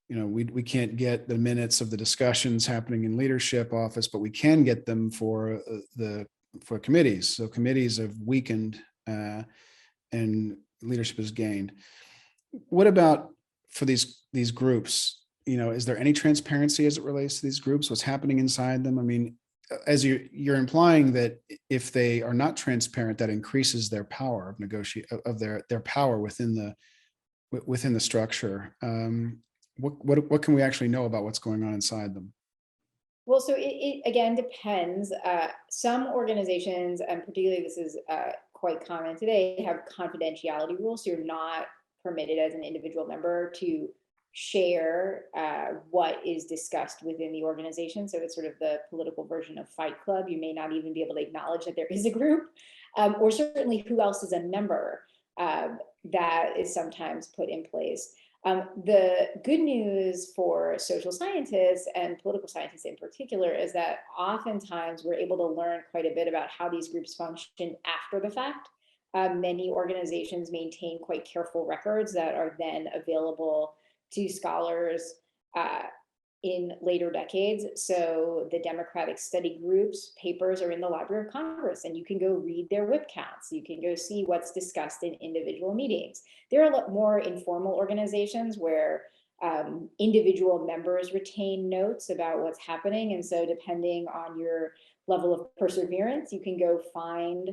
we can't get the minutes of the discussions happening in leadership office, but we can get them for committees. So committees have weakened and leadership has gained. What about for these groups? Is there any transparency as it relates to these groups? What's happening inside them? I mean, as you're implying that if they are not transparent, that increases their power of negotiate of their power within the structure. What can we actually know about what's going on inside them? Well, so it again depends. Some organizations, and particularly this is quite common today, have confidentiality rules. So you're not permitted as an individual member to share what is discussed within the organization. So it's sort of the political version of Fight Club. You may not even be able to acknowledge that there is a group, or certainly who else is a member that is sometimes put in place. The good news for social scientists and political scientists in particular is that oftentimes we're able to learn quite a bit about how these groups function after the fact. Many organizations maintain quite careful records that are then available to scholars in later decades. So the Democratic Study Group's papers are in the Library of Congress, and you can go read their whip counts. You can go see what's discussed in individual meetings. There are a lot more informal organizations where individual members retain notes about what's happening. And so depending on your level of perseverance, you can go find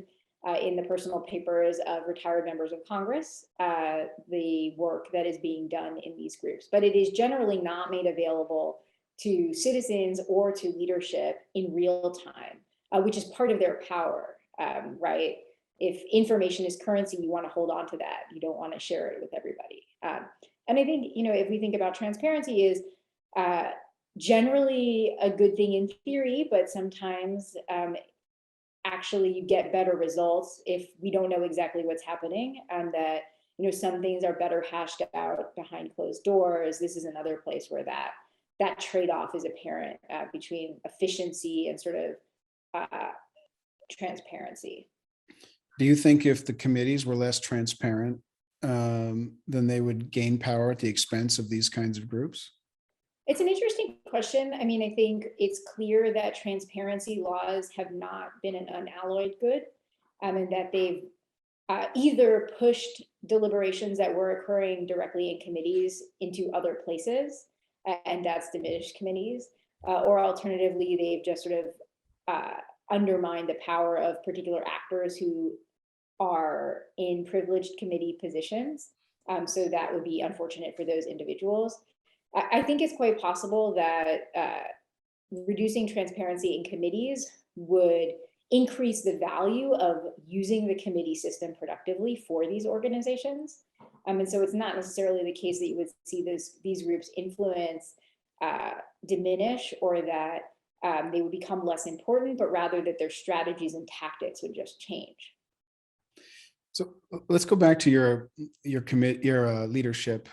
in the personal papers of retired members of Congress, the work that is being done in these groups. But it is generally not made available to citizens or to leadership in real time, which is part of their power, right? If information is currency, you want to hold on to that. You don't want to share it with everybody. And I think, if we think about transparency is generally a good thing in theory, but sometimes actually you get better results if we don't know exactly what's happening, and that some things are better hashed out behind closed doors. This is another place where that trade-off is apparent between efficiency and sort of transparency. Do you think if the committees were less transparent, then they would gain power at the expense of these kinds of groups? It's an interesting question. I mean, I think it's clear that transparency laws have not been an unalloyed good, and that they've either pushed deliberations that were occurring directly in committees into other places, and that's diminished committees, or alternatively, they've just sort of undermined the power of particular actors who are in privileged committee positions. So that would be unfortunate for those individuals. I think it's quite possible that reducing transparency in committees would increase the value of using the committee system productively for these organizations. And so it's not necessarily the case that you would see these groups' influence diminish, or that they would become less important, but rather that their strategies and tactics would just change. So let's go back to your leadership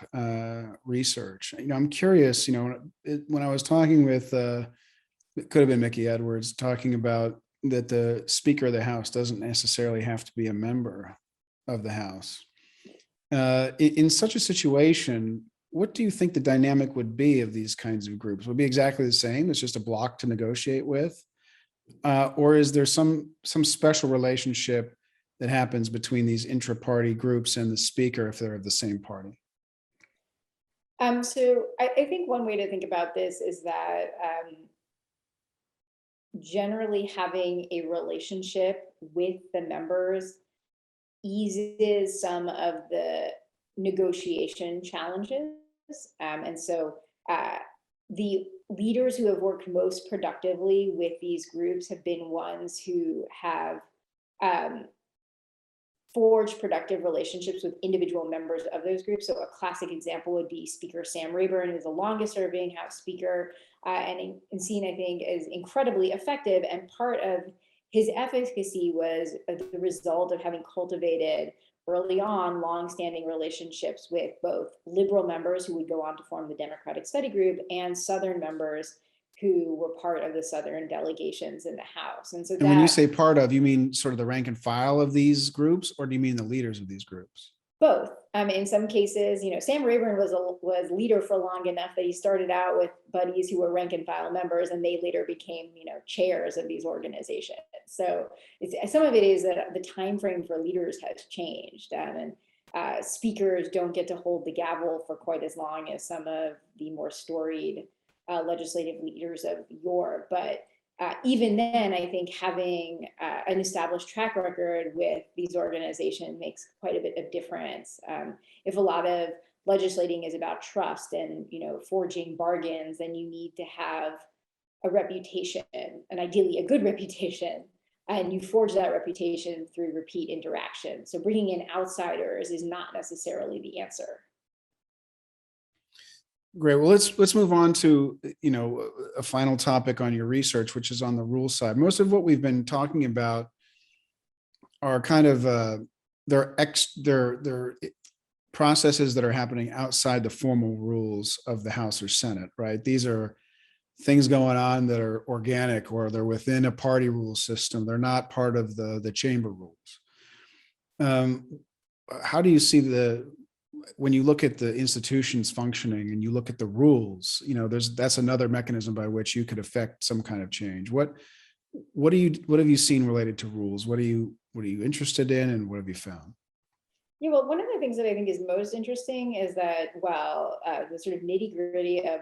research. I'm curious. When I was talking with, it could have been Mickey Edwards, talking about that the Speaker of the House doesn't necessarily have to be a member of the House. In such a situation, what do you think the dynamic would be of these kinds of groups? Would it be exactly the same? It's just a block to negotiate with, or is there some special relationship that happens between these intra-party groups and the Speaker if they're of the same party? So I think one way to think about this is that generally having a relationship with the members eases some of the negotiation challenges. And so the leaders who have worked most productively with these groups have been ones who have forged productive relationships with individual members of those groups. So a classic example would be Speaker Sam Rayburn, who's the longest serving House Speaker, and seen, I think, as incredibly effective. And part of his efficacy was the result of having cultivated early on longstanding relationships with both liberal members who would go on to form the Democratic Study Group and Southern members who were part of the Southern delegations in the House. And so And when you say part of, you mean sort of the rank and file of these groups, or do you mean the leaders of these groups? Both. In some cases, Sam Rayburn was leader for long enough that he started out with buddies who were rank and file members, and they later became, chairs of these organizations. So some of it is that the time frame for leaders has changed, and speakers don't get to hold the gavel for quite as long as some of the more storied legislative leaders of yore. But even then, I think having an established track record with these organizations makes quite a bit of difference. If a lot of legislating is about trust and forging bargains, then you need to have a reputation, and ideally a good reputation, and you forge that reputation through repeat interaction. So bringing in outsiders is not necessarily the answer. Great. Well, let's move on to a final topic on your research, which is on the rule side. Most of what we've been talking about are kind of they're processes that are happening outside the formal rules of the House or Senate, right? These are things going on that are organic, or they're within a party rule system. They're not part of the chamber rules. How do you see when you look at the institutions functioning and you look at the rules, that's another mechanism by which you could affect some kind of change. What have you seen related to rules? What are you interested in, and what have you found? Yeah, well, one of the things that I think is most interesting is that while the sort of nitty gritty of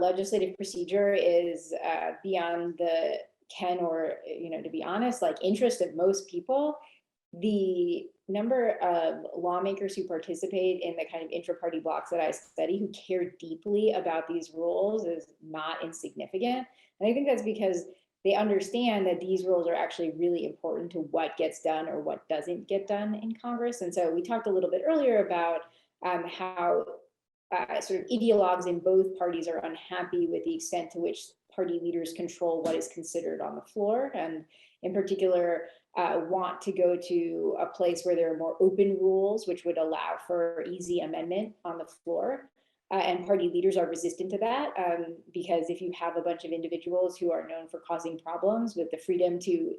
legislative procedure is beyond the ken or, to be honest, like interest of most people, the number of lawmakers who participate in the kind of intra-party blocks that I study who care deeply about these rules is not insignificant. And I think that's because they understand that these rules are actually really important to what gets done or what doesn't get done in Congress. And so we talked a little bit earlier about how sort of ideologues in both parties are unhappy with the extent to which party leaders control what is considered on the floor, and in particular want to go to a place where there are more open rules, which would allow for easy amendment on the floor. And party leaders are resistant to that because if you have a bunch of individuals who are known for causing problems with the freedom to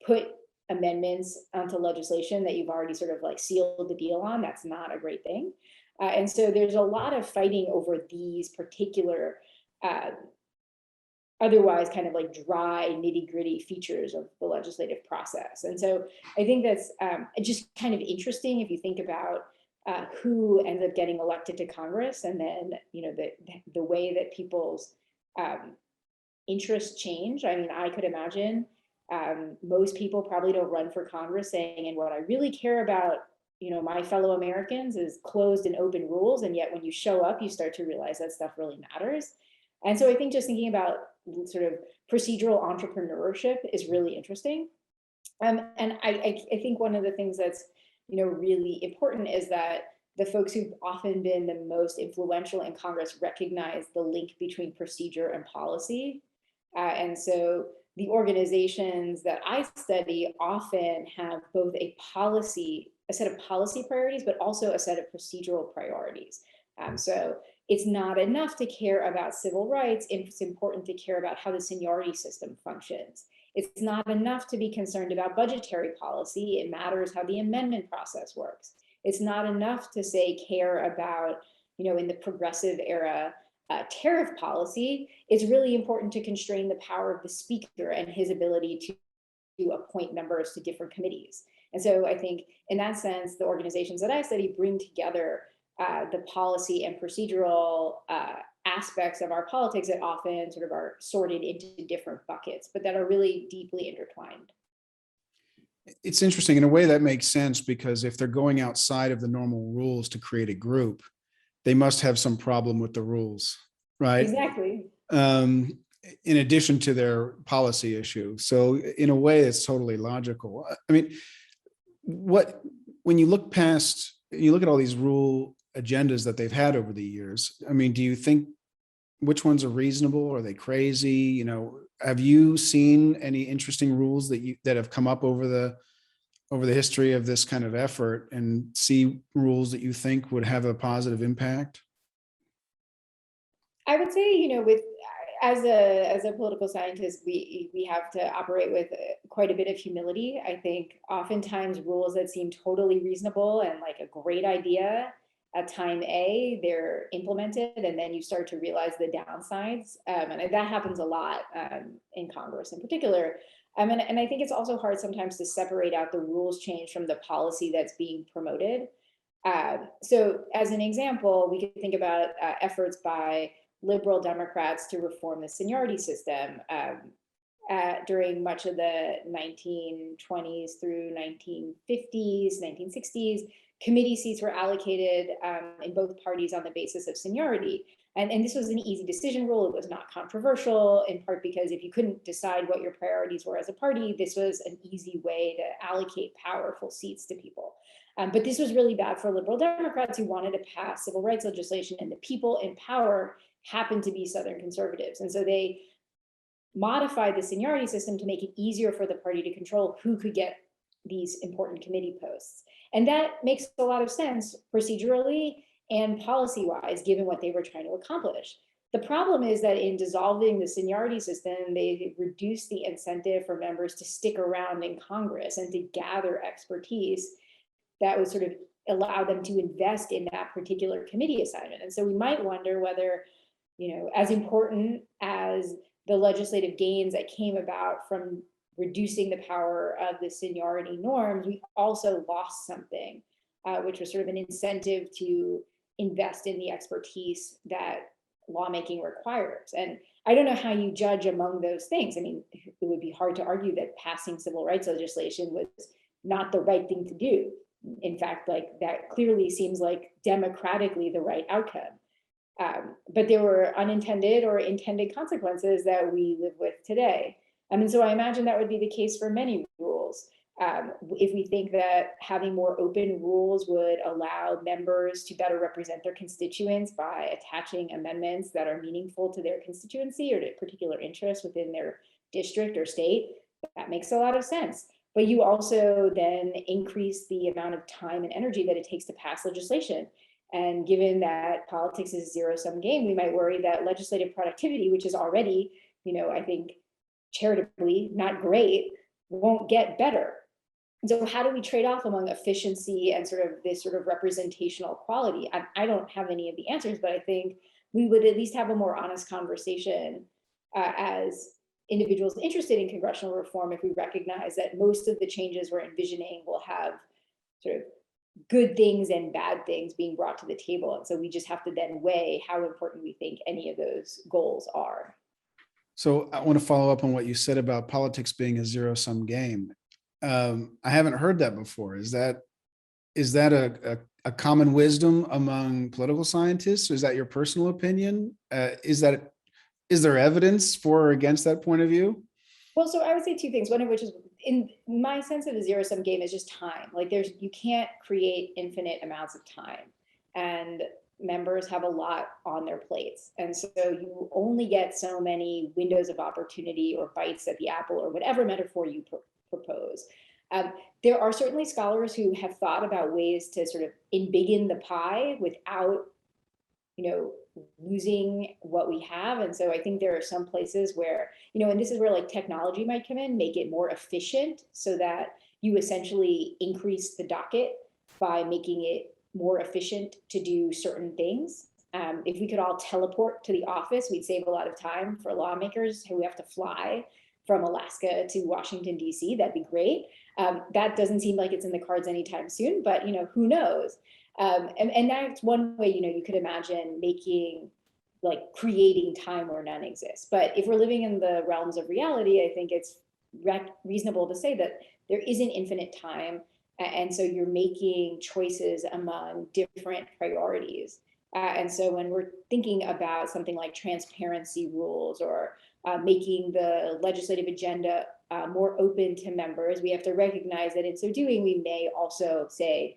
put amendments onto legislation that you've already sort of like sealed the deal on, that's not a great thing. And so there's a lot of fighting over these particular otherwise kind of like dry, nitty-gritty features of the legislative process. And so I think that's just kind of interesting if you think about who ends up getting elected to Congress, and then the way that people's interests change. I mean, I could imagine most people probably don't run for Congress saying, and what I really care about, my fellow Americans is closed and open rules. And yet when you show up, you start to realize that stuff really matters. And so I think just thinking about sort of procedural entrepreneurship is really interesting. And I think one of the things that's really important is that the folks who've often been the most influential in Congress recognize the link between procedure and policy. And so the organizations that I study often have both a set of policy priorities, but also a set of procedural priorities. So it's not enough to care about civil rights. It's important to care about how the seniority system functions. It's not enough to be concerned about budgetary policy. It matters how the amendment process works. It's not enough to say care about, in the progressive era, tariff policy. It's really important to constrain the power of the speaker and his ability to appoint members to different committees. And so I think in that sense, the organizations that I study bring together the policy and procedural aspects of our politics that often sort of are sorted into different buckets, but that are really deeply intertwined. It's interesting. In a way that makes sense, because if they're going outside of the normal rules to create a group, they must have some problem with the rules, right? Exactly. In addition to their policy issue. So in a way, it's totally logical. I mean, when you look at all these rule agendas that they've had over the years, I mean, do you think which ones are reasonable? Are they crazy? Have you seen any interesting rules that have come up over the history of this kind of effort, and see rules that you think would have a positive impact? I would say, as a political scientist, we have to operate with quite a bit of humility. I think oftentimes rules that seem totally reasonable and like a great idea at time A, they're implemented, and then you start to realize the downsides. And that happens a lot in Congress in particular. And I think it's also hard sometimes to separate out the rules change from the policy that's being promoted. So as an example, we could think about efforts by liberal Democrats to reform the seniority system during much of the 1920s through 1950s, 1960s. Committee seats were allocated in both parties on the basis of seniority. And this was an easy decision rule. It was not controversial, in part because if you couldn't decide what your priorities were as a party, this was an easy way to allocate powerful seats to people. But this was really bad for liberal Democrats who wanted to pass civil rights legislation, and the people in power happened to be Southern conservatives. And so they modified the seniority system to make it easier for the party to control who could get these important committee posts. And that makes a lot of sense procedurally and policy-wise, given what they were trying to accomplish. The problem is that in dissolving the seniority system, they reduced the incentive for members to stick around in Congress and to gather expertise that would sort of allow them to invest in that particular committee assignment. And so we might wonder whether, as important as the legislative gains that came about from reducing the power of the seniority norms, we also lost something, which was sort of an incentive to invest in the expertise that lawmaking requires. And I don't know how you judge among those things. I mean, it would be hard to argue that passing civil rights legislation was not the right thing to do. In fact, like that clearly seems like democratically the right outcome. But there were unintended or intended consequences that we live with today. And so I imagine that would be the case for many rules. If we think that having more open rules would allow members to better represent their constituents by attaching amendments that are meaningful to their constituency or to particular interests within their district or state, that makes a lot of sense. But you also then increase the amount of time and energy that it takes to pass legislation. And given that politics is a zero-sum game, we might worry that legislative productivity, which is already, I think, charitably not great, won't get better. And so how do we trade off among efficiency and sort of this sort of representational quality? I don't have any of the answers, but I think we would at least have a more honest conversation as individuals interested in congressional reform if we recognize that most of the changes we're envisioning will have sort of good things and bad things being brought to the table. And so we just have to then weigh how important we think any of those goals are. So I want to follow up on what you said about politics being a zero-sum game. I haven't heard that before. Is that a common wisdom among political scientists? Is that your personal opinion? Is there evidence for or against that point of view? Well, so I would say two things. One of which is, in my sense of a zero-sum game, is just time. Like you can't create infinite amounts of time. And members have a lot on their plates. And so you only get so many windows of opportunity or bites at the apple or whatever metaphor you propose. There are certainly scholars who have thought about ways to sort of embiggen the pie without, losing what we have. And so I think there are some places where, and this is where like technology might come in, make it more efficient so that you essentially increase the docket by making it more efficient to do certain things. If we could all teleport to the office, we'd save a lot of time for lawmakers who have to fly from Alaska to Washington, D.C. That'd be great. That doesn't seem like it's in the cards anytime soon, but who knows? And that's one way, you could imagine creating time where none exists. But if we're living in the realms of reality, I think it's reasonable to say that there isn't infinite time. And so you're making choices among different priorities. And so when we're thinking about something like transparency rules or making the legislative agenda more open to members, we have to recognize that in so doing, we may also say,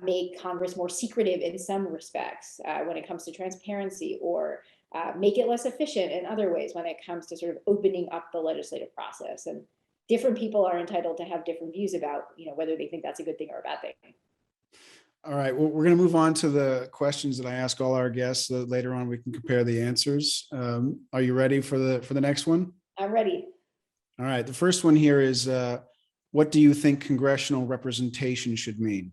make Congress more secretive in some respects when it comes to transparency, or make it less efficient in other ways when it comes to sort of opening up the legislative process. And different people are entitled to have different views about, whether they think that's a good thing or a bad thing. All right, well, we're going to move on to the questions that I ask all our guests. So later on, we can compare the answers. Are you ready for the next one? I'm ready. All right, the first one here is, what do you think congressional representation should mean?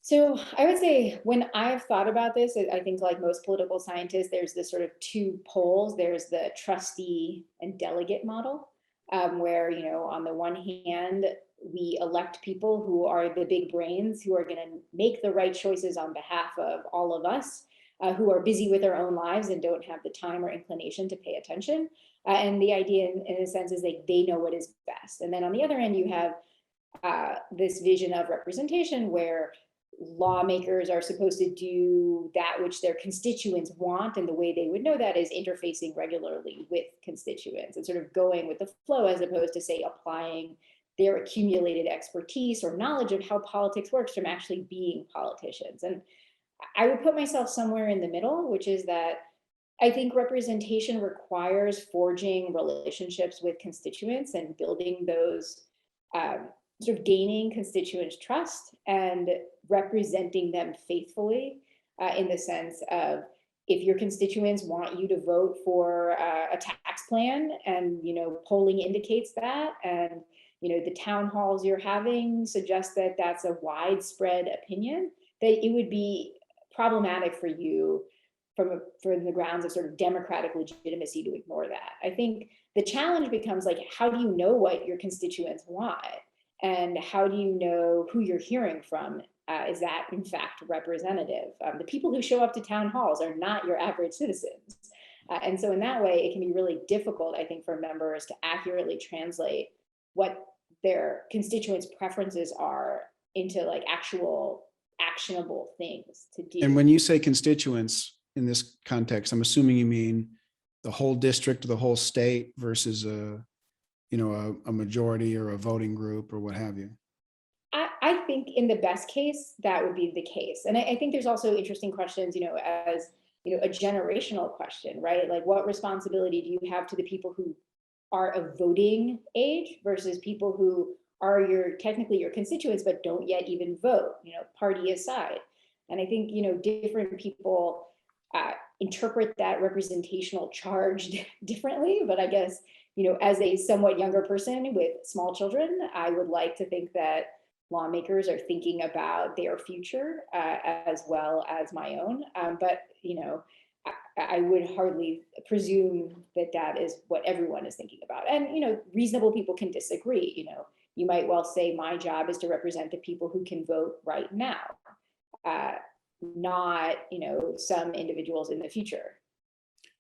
So I would say when I've thought about this, I think like most political scientists, there's this sort of two poles. There's the trustee and delegate model, where, on the one hand, we elect people who are the big brains who are going to make the right choices on behalf of all of us, who are busy with their own lives and don't have the time or inclination to pay attention. And the idea in a sense is like they know what is best. And then on the other end, you have this vision of representation where lawmakers are supposed to do that which their constituents want, and the way they would know that is interfacing regularly with constituents and sort of going with the flow, as opposed to, say, applying their accumulated expertise or knowledge of how politics works from actually being politicians. And I would put myself somewhere in the middle, which is that I think representation requires forging relationships with constituents and building those, sort of gaining constituents' trust and representing them faithfully, in the sense of, if your constituents want you to vote for a tax plan and polling indicates that, and the town halls you're having suggest that that's a widespread opinion, that it would be problematic for you for the grounds of sort of democratic legitimacy to ignore that. I think the challenge becomes like, how do you know what your constituents want? And how do you know who you're hearing from? Is that in fact representative? The people who show up to town halls are not your average citizens. And so in that way, it can be really difficult, I think, for members to accurately translate what their constituents' preferences are into like actual actionable things to do. And when you say constituents in this context, I'm assuming you mean the whole district or the whole state versus a majority or a voting group or what have you. I think in the best case, that would be the case. And I think there's also interesting questions, as a generational question, right? Like, what responsibility do you have to the people who are of voting age versus people who are technically your constituents, but don't yet even vote, party aside. And I think, different people interpret that representational charge differently, but I guess, as a somewhat younger person with small children, I would like to think that lawmakers are thinking about their future as well as my own. But, I would hardly presume that that is what everyone is thinking about. And, reasonable people can disagree. You might well say my job is to represent the people who can vote right now, not, some individuals in the future.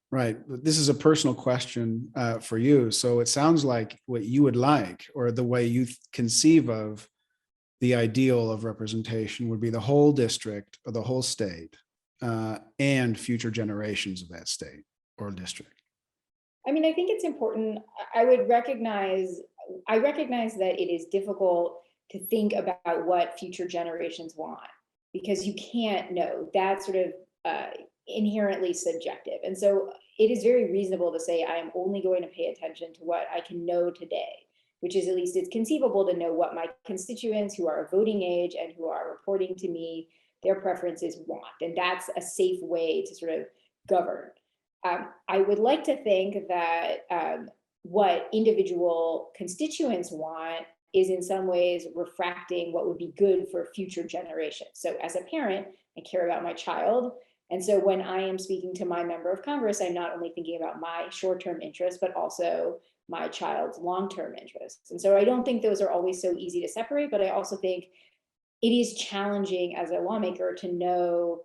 Right. This is a personal question for you. So it sounds like what you would like, or the way you conceive of the ideal of representation, would be the whole district or the whole state and future generations of that state or district. I mean, I think it's important. I recognize that it is difficult to think about what future generations want, because you can't know. That's sort of inherently subjective. And so it is very reasonable to say, I am only going to pay attention to what I can know today, which is, at least it's conceivable to know what my constituents who are of voting age and who are reporting to me their preferences want. And that's a safe way to sort of govern. I would like to think that what individual constituents want is in some ways refracting what would be good for future generations. So as a parent, I care about my child. And so when I am speaking to my member of Congress, I'm not only thinking about my short-term interests, but also my child's long-term interests. And so I don't think those are always so easy to separate, but I also think it is challenging as a lawmaker to know,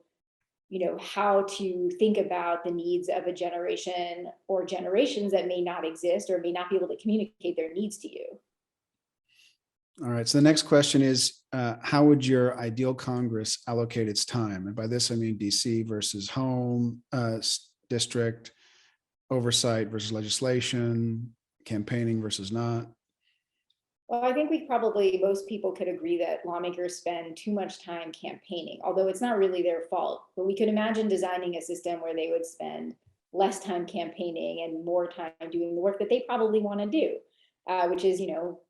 how to think about the needs of a generation or generations that may not exist or may not be able to communicate their needs to you. All right. So the next question is, how would your ideal Congress allocate its time? And by this, I mean DC versus home district, oversight versus legislation, campaigning versus not. Well, I think most people could agree that lawmakers spend too much time campaigning, although it's not really their fault. But we could imagine designing a system where they would spend less time campaigning and more time doing the work that they probably want to do, which is,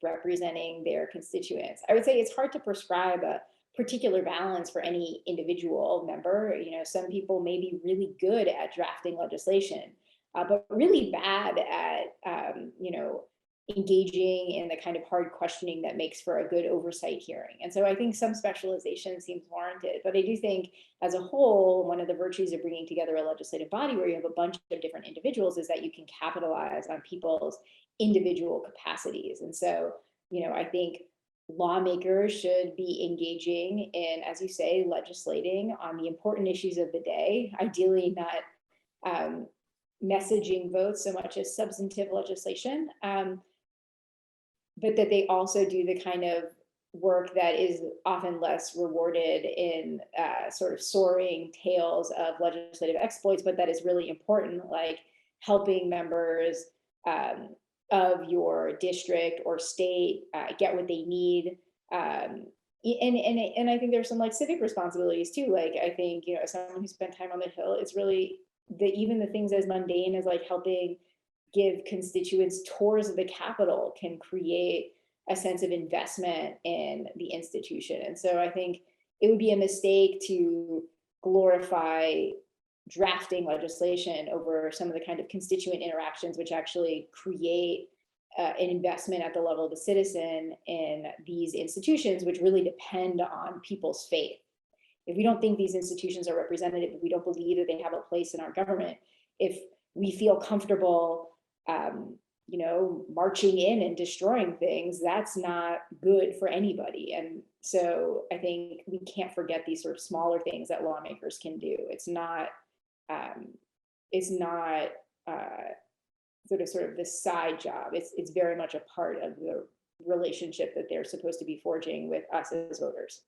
representing their constituents. I would say it's hard to prescribe a particular balance for any individual member. Some people may be really good at drafting legislation, but really bad at, engaging in the kind of hard questioning that makes for a good oversight hearing. And so I think some specialization seems warranted, but I do think as a whole, one of the virtues of bringing together a legislative body where you have a bunch of different individuals is that you can capitalize on people's individual capacities. And so, I think lawmakers should be engaging in, as you say, legislating on the important issues of the day, ideally not messaging votes so much as substantive legislation, but that they also do the kind of work that is often less rewarded in sort of soaring tales of legislative exploits, but that is really important, like helping members of your district or state get what they need. And I think there's some like civic responsibilities too. Like I think, as someone who spent time on the Hill, it's really even the things as mundane as like helping give constituents tours of the Capitol can create a sense of investment in the institution. And so I think it would be a mistake to glorify drafting legislation over some of the kind of constituent interactions which actually create an investment at the level of the citizen in these institutions, which really depend on people's faith. If we don't think these institutions are representative, if we don't believe that they have a place in our government, if we feel comfortable marching in and destroying things, that's not good for anybody. And so I think we can't forget these sort of smaller things that lawmakers can do. It's not sort of this side job. It's very much a part of the relationship that they're supposed to be forging with us as voters.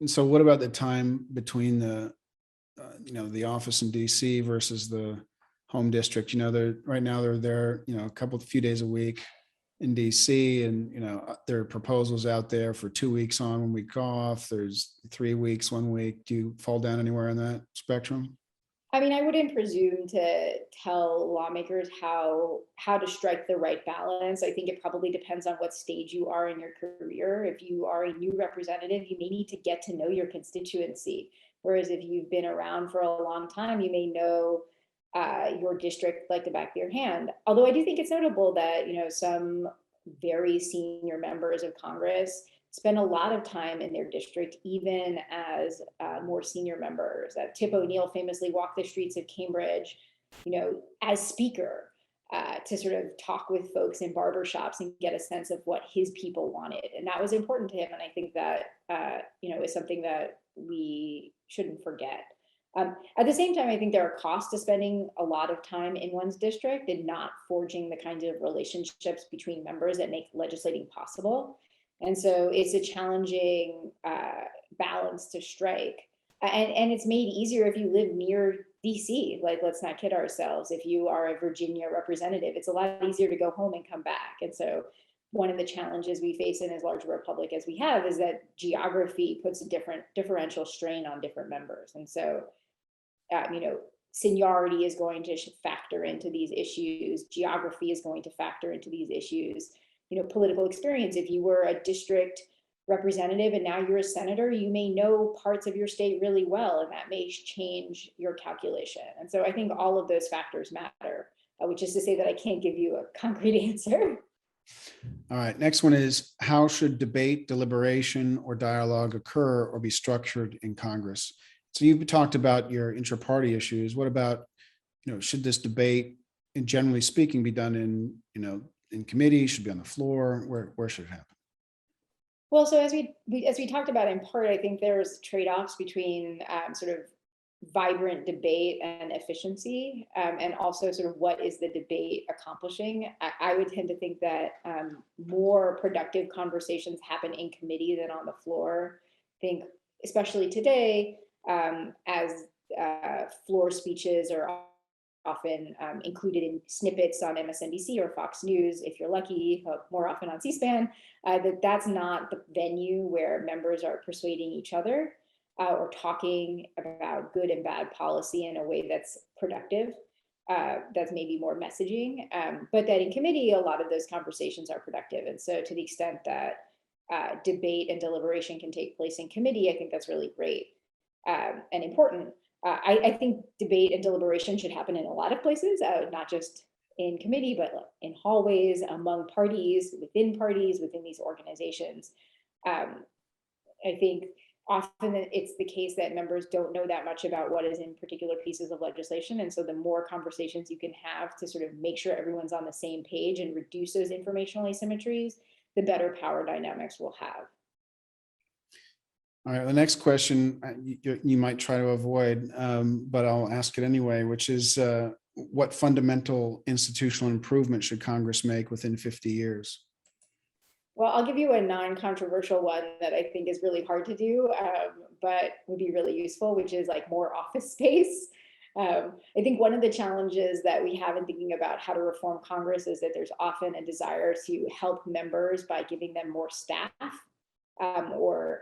And so what about the time between the office in DC versus the home district? They're right now they're there, a few days a week in DC, and, there are proposals out there for 2 weeks on, 1 week off. There's 3 weeks, 1 week. Do you fall down anywhere on that spectrum? I mean, I wouldn't presume to tell lawmakers how to strike the right balance. I think it probably depends on what stage you are in your career. If you are a new representative, you may need to get to know your constituency. Whereas if you've been around for a long time, you may know your district like the back of your hand. Although I do think it's notable that, some very senior members of Congress spend a lot of time in their district, even as more senior members. Tip O'Neill famously walked the streets of Cambridge, as speaker to sort of talk with folks in barbershops and get a sense of what his people wanted. And that was important to him. And I think that, is something that we shouldn't forget. At the same time, I think there are costs to spending a lot of time in one's district and not forging the kinds of relationships between members that make legislating possible. And so it's a challenging balance to strike. And it's made easier if you live near DC. Like, let's not kid ourselves. If you are a Virginia representative, it's a lot easier to go home and come back. And so one of the challenges we face in as large a republic as we have is that geography puts a differential strain on different members. And so, seniority is going to factor into these issues. Geography is going to factor into these issues. Political experience. If you were a district representative and now you're a senator, you may know parts of your state really well, and that may change your calculation. And so I think all of those factors matter, which is to say that I can't give you a concrete answer. All right, next one is, how should debate, deliberation, or dialogue occur or be structured in Congress? So you've talked about your intra-party issues. What about, should this debate, and generally speaking, be done in committee? Should it be on the floor? Where should it happen? Well, so as we talked about in part, I think there's trade-offs between sort of vibrant debate and efficiency, and also sort of what is the debate accomplishing. I would tend to think that more productive conversations happen in committee than on the floor. I think especially today, as floor speeches are often included in snippets on MSNBC or Fox News, if you're lucky, more often on C-SPAN, that's not the venue where members are persuading each other or talking about good and bad policy in a way that's productive, that's maybe more messaging, but that in committee, a lot of those conversations are productive. And so to the extent that debate and deliberation can take place in committee, I think that's really great and important. I think debate and deliberation should happen in a lot of places, not just in committee, but in hallways, among parties, within these organizations. I think often it's the case that members don't know that much about what is in particular pieces of legislation. And so the more conversations you can have to sort of make sure everyone's on the same page and reduce those informational asymmetries, the better power dynamics we'll have. All right, the next question you might try to avoid, but I'll ask it anyway, which is what fundamental institutional improvement should Congress make within 50 years? Well, I'll give you a non-controversial one that I think is really hard to do, but would be really useful, which is like more office space. I think one of the challenges that we have in thinking about how to reform Congress is that there's often a desire to help members by giving them more staff or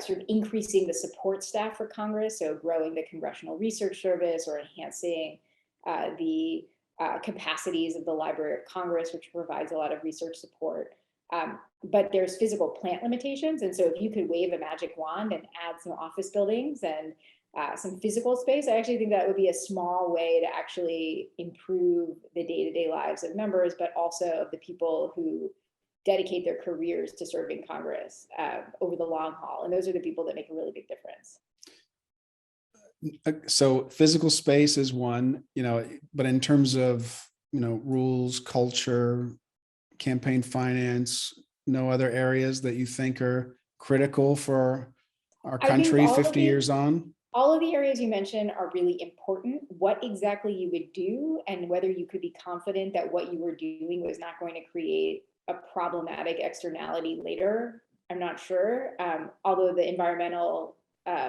sort of increasing the support staff for Congress, so growing the Congressional Research Service or enhancing the capacities of the Library of Congress, which provides a lot of research support. But there's physical plant limitations. And so if you could wave a magic wand and add some office buildings and some physical space, I actually think that would be a small way to actually improve the day-to-day lives of members, but also of the people who dedicate their careers to serving Congress over the long haul. And those are the people that make a really big difference. So physical space is one, but in terms of, rules, culture, campaign finance, no other areas that you think are critical for our country 50 years on? All of the areas you mentioned are really important. What exactly you would do and whether you could be confident that what you were doing was not going to create a problematic externality later, I'm not sure. Although the environmental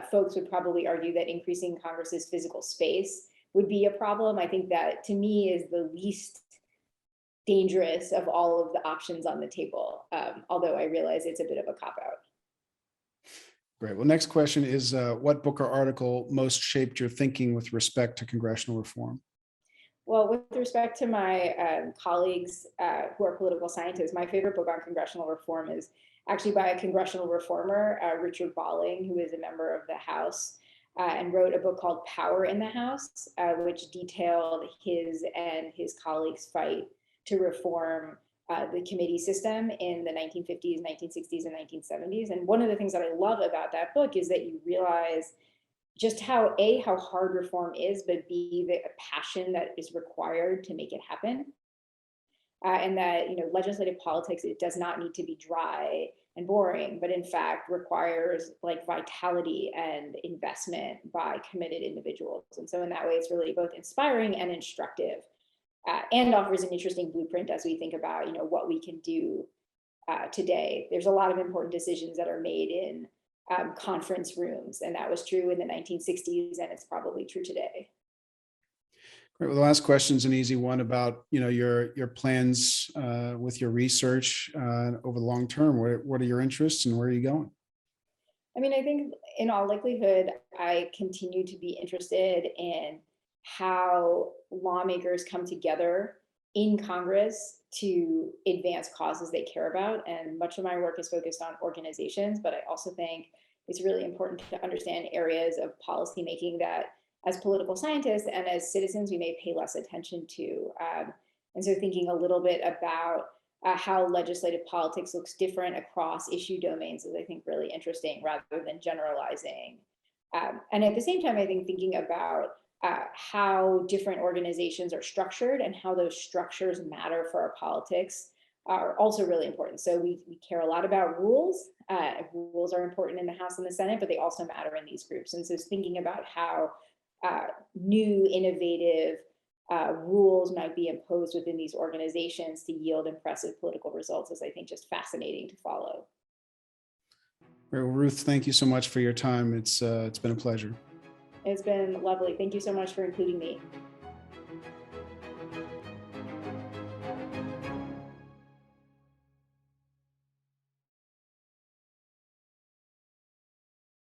folks would probably argue that increasing Congress's physical space would be a problem. I think that, to me, is the least dangerous of all of the options on the table, although I realize it's a bit of a cop-out. Great. Well, next question is, what book or article most shaped your thinking with respect to congressional reform? Well, with respect to my colleagues who are political scientists, my favorite book on congressional reform is actually by a congressional reformer, Richard Bolling, who is a member of the House, and wrote a book called Power in the House, which detailed his and his colleagues' fight to reform the committee system in the 1950s, 1960s, and 1970s. And one of the things that I love about that book is that you realize just how hard reform is, but B, the passion that is required to make it happen. And that, legislative politics, it does not need to be dry and boring, but in fact requires like vitality and investment by committed individuals. And so in that way, it's really both inspiring and instructive, and offers an interesting blueprint as we think about, what we can do today. There's a lot of important decisions that are made in conference rooms, and that was true in the 1960s, and it's probably true today. Great. Well, the last question is an easy one about, your plans with your research over the long term. What are your interests and where are you going? I mean, I think in all likelihood, I continue to be interested in how lawmakers come together in Congress to advance causes they care about. And much of my work is focused on organizations, but I also think it's really important to understand areas of policymaking that as political scientists and as citizens, we may pay less attention to. And so thinking a little bit about how legislative politics looks different across issue domains is, I think, really interesting rather than generalizing. And at the same time, I think thinking about how different organizations are structured and how those structures matter for our politics are also really important. So we care a lot about rules. Rules are important in the House and the Senate, but they also matter in these groups. And so thinking about how new, innovative rules might be imposed within these organizations to yield impressive political results is, I think, just fascinating to follow. Well, Ruth, thank you so much for your time. It's been a pleasure. It's been lovely. Thank you so much for including me.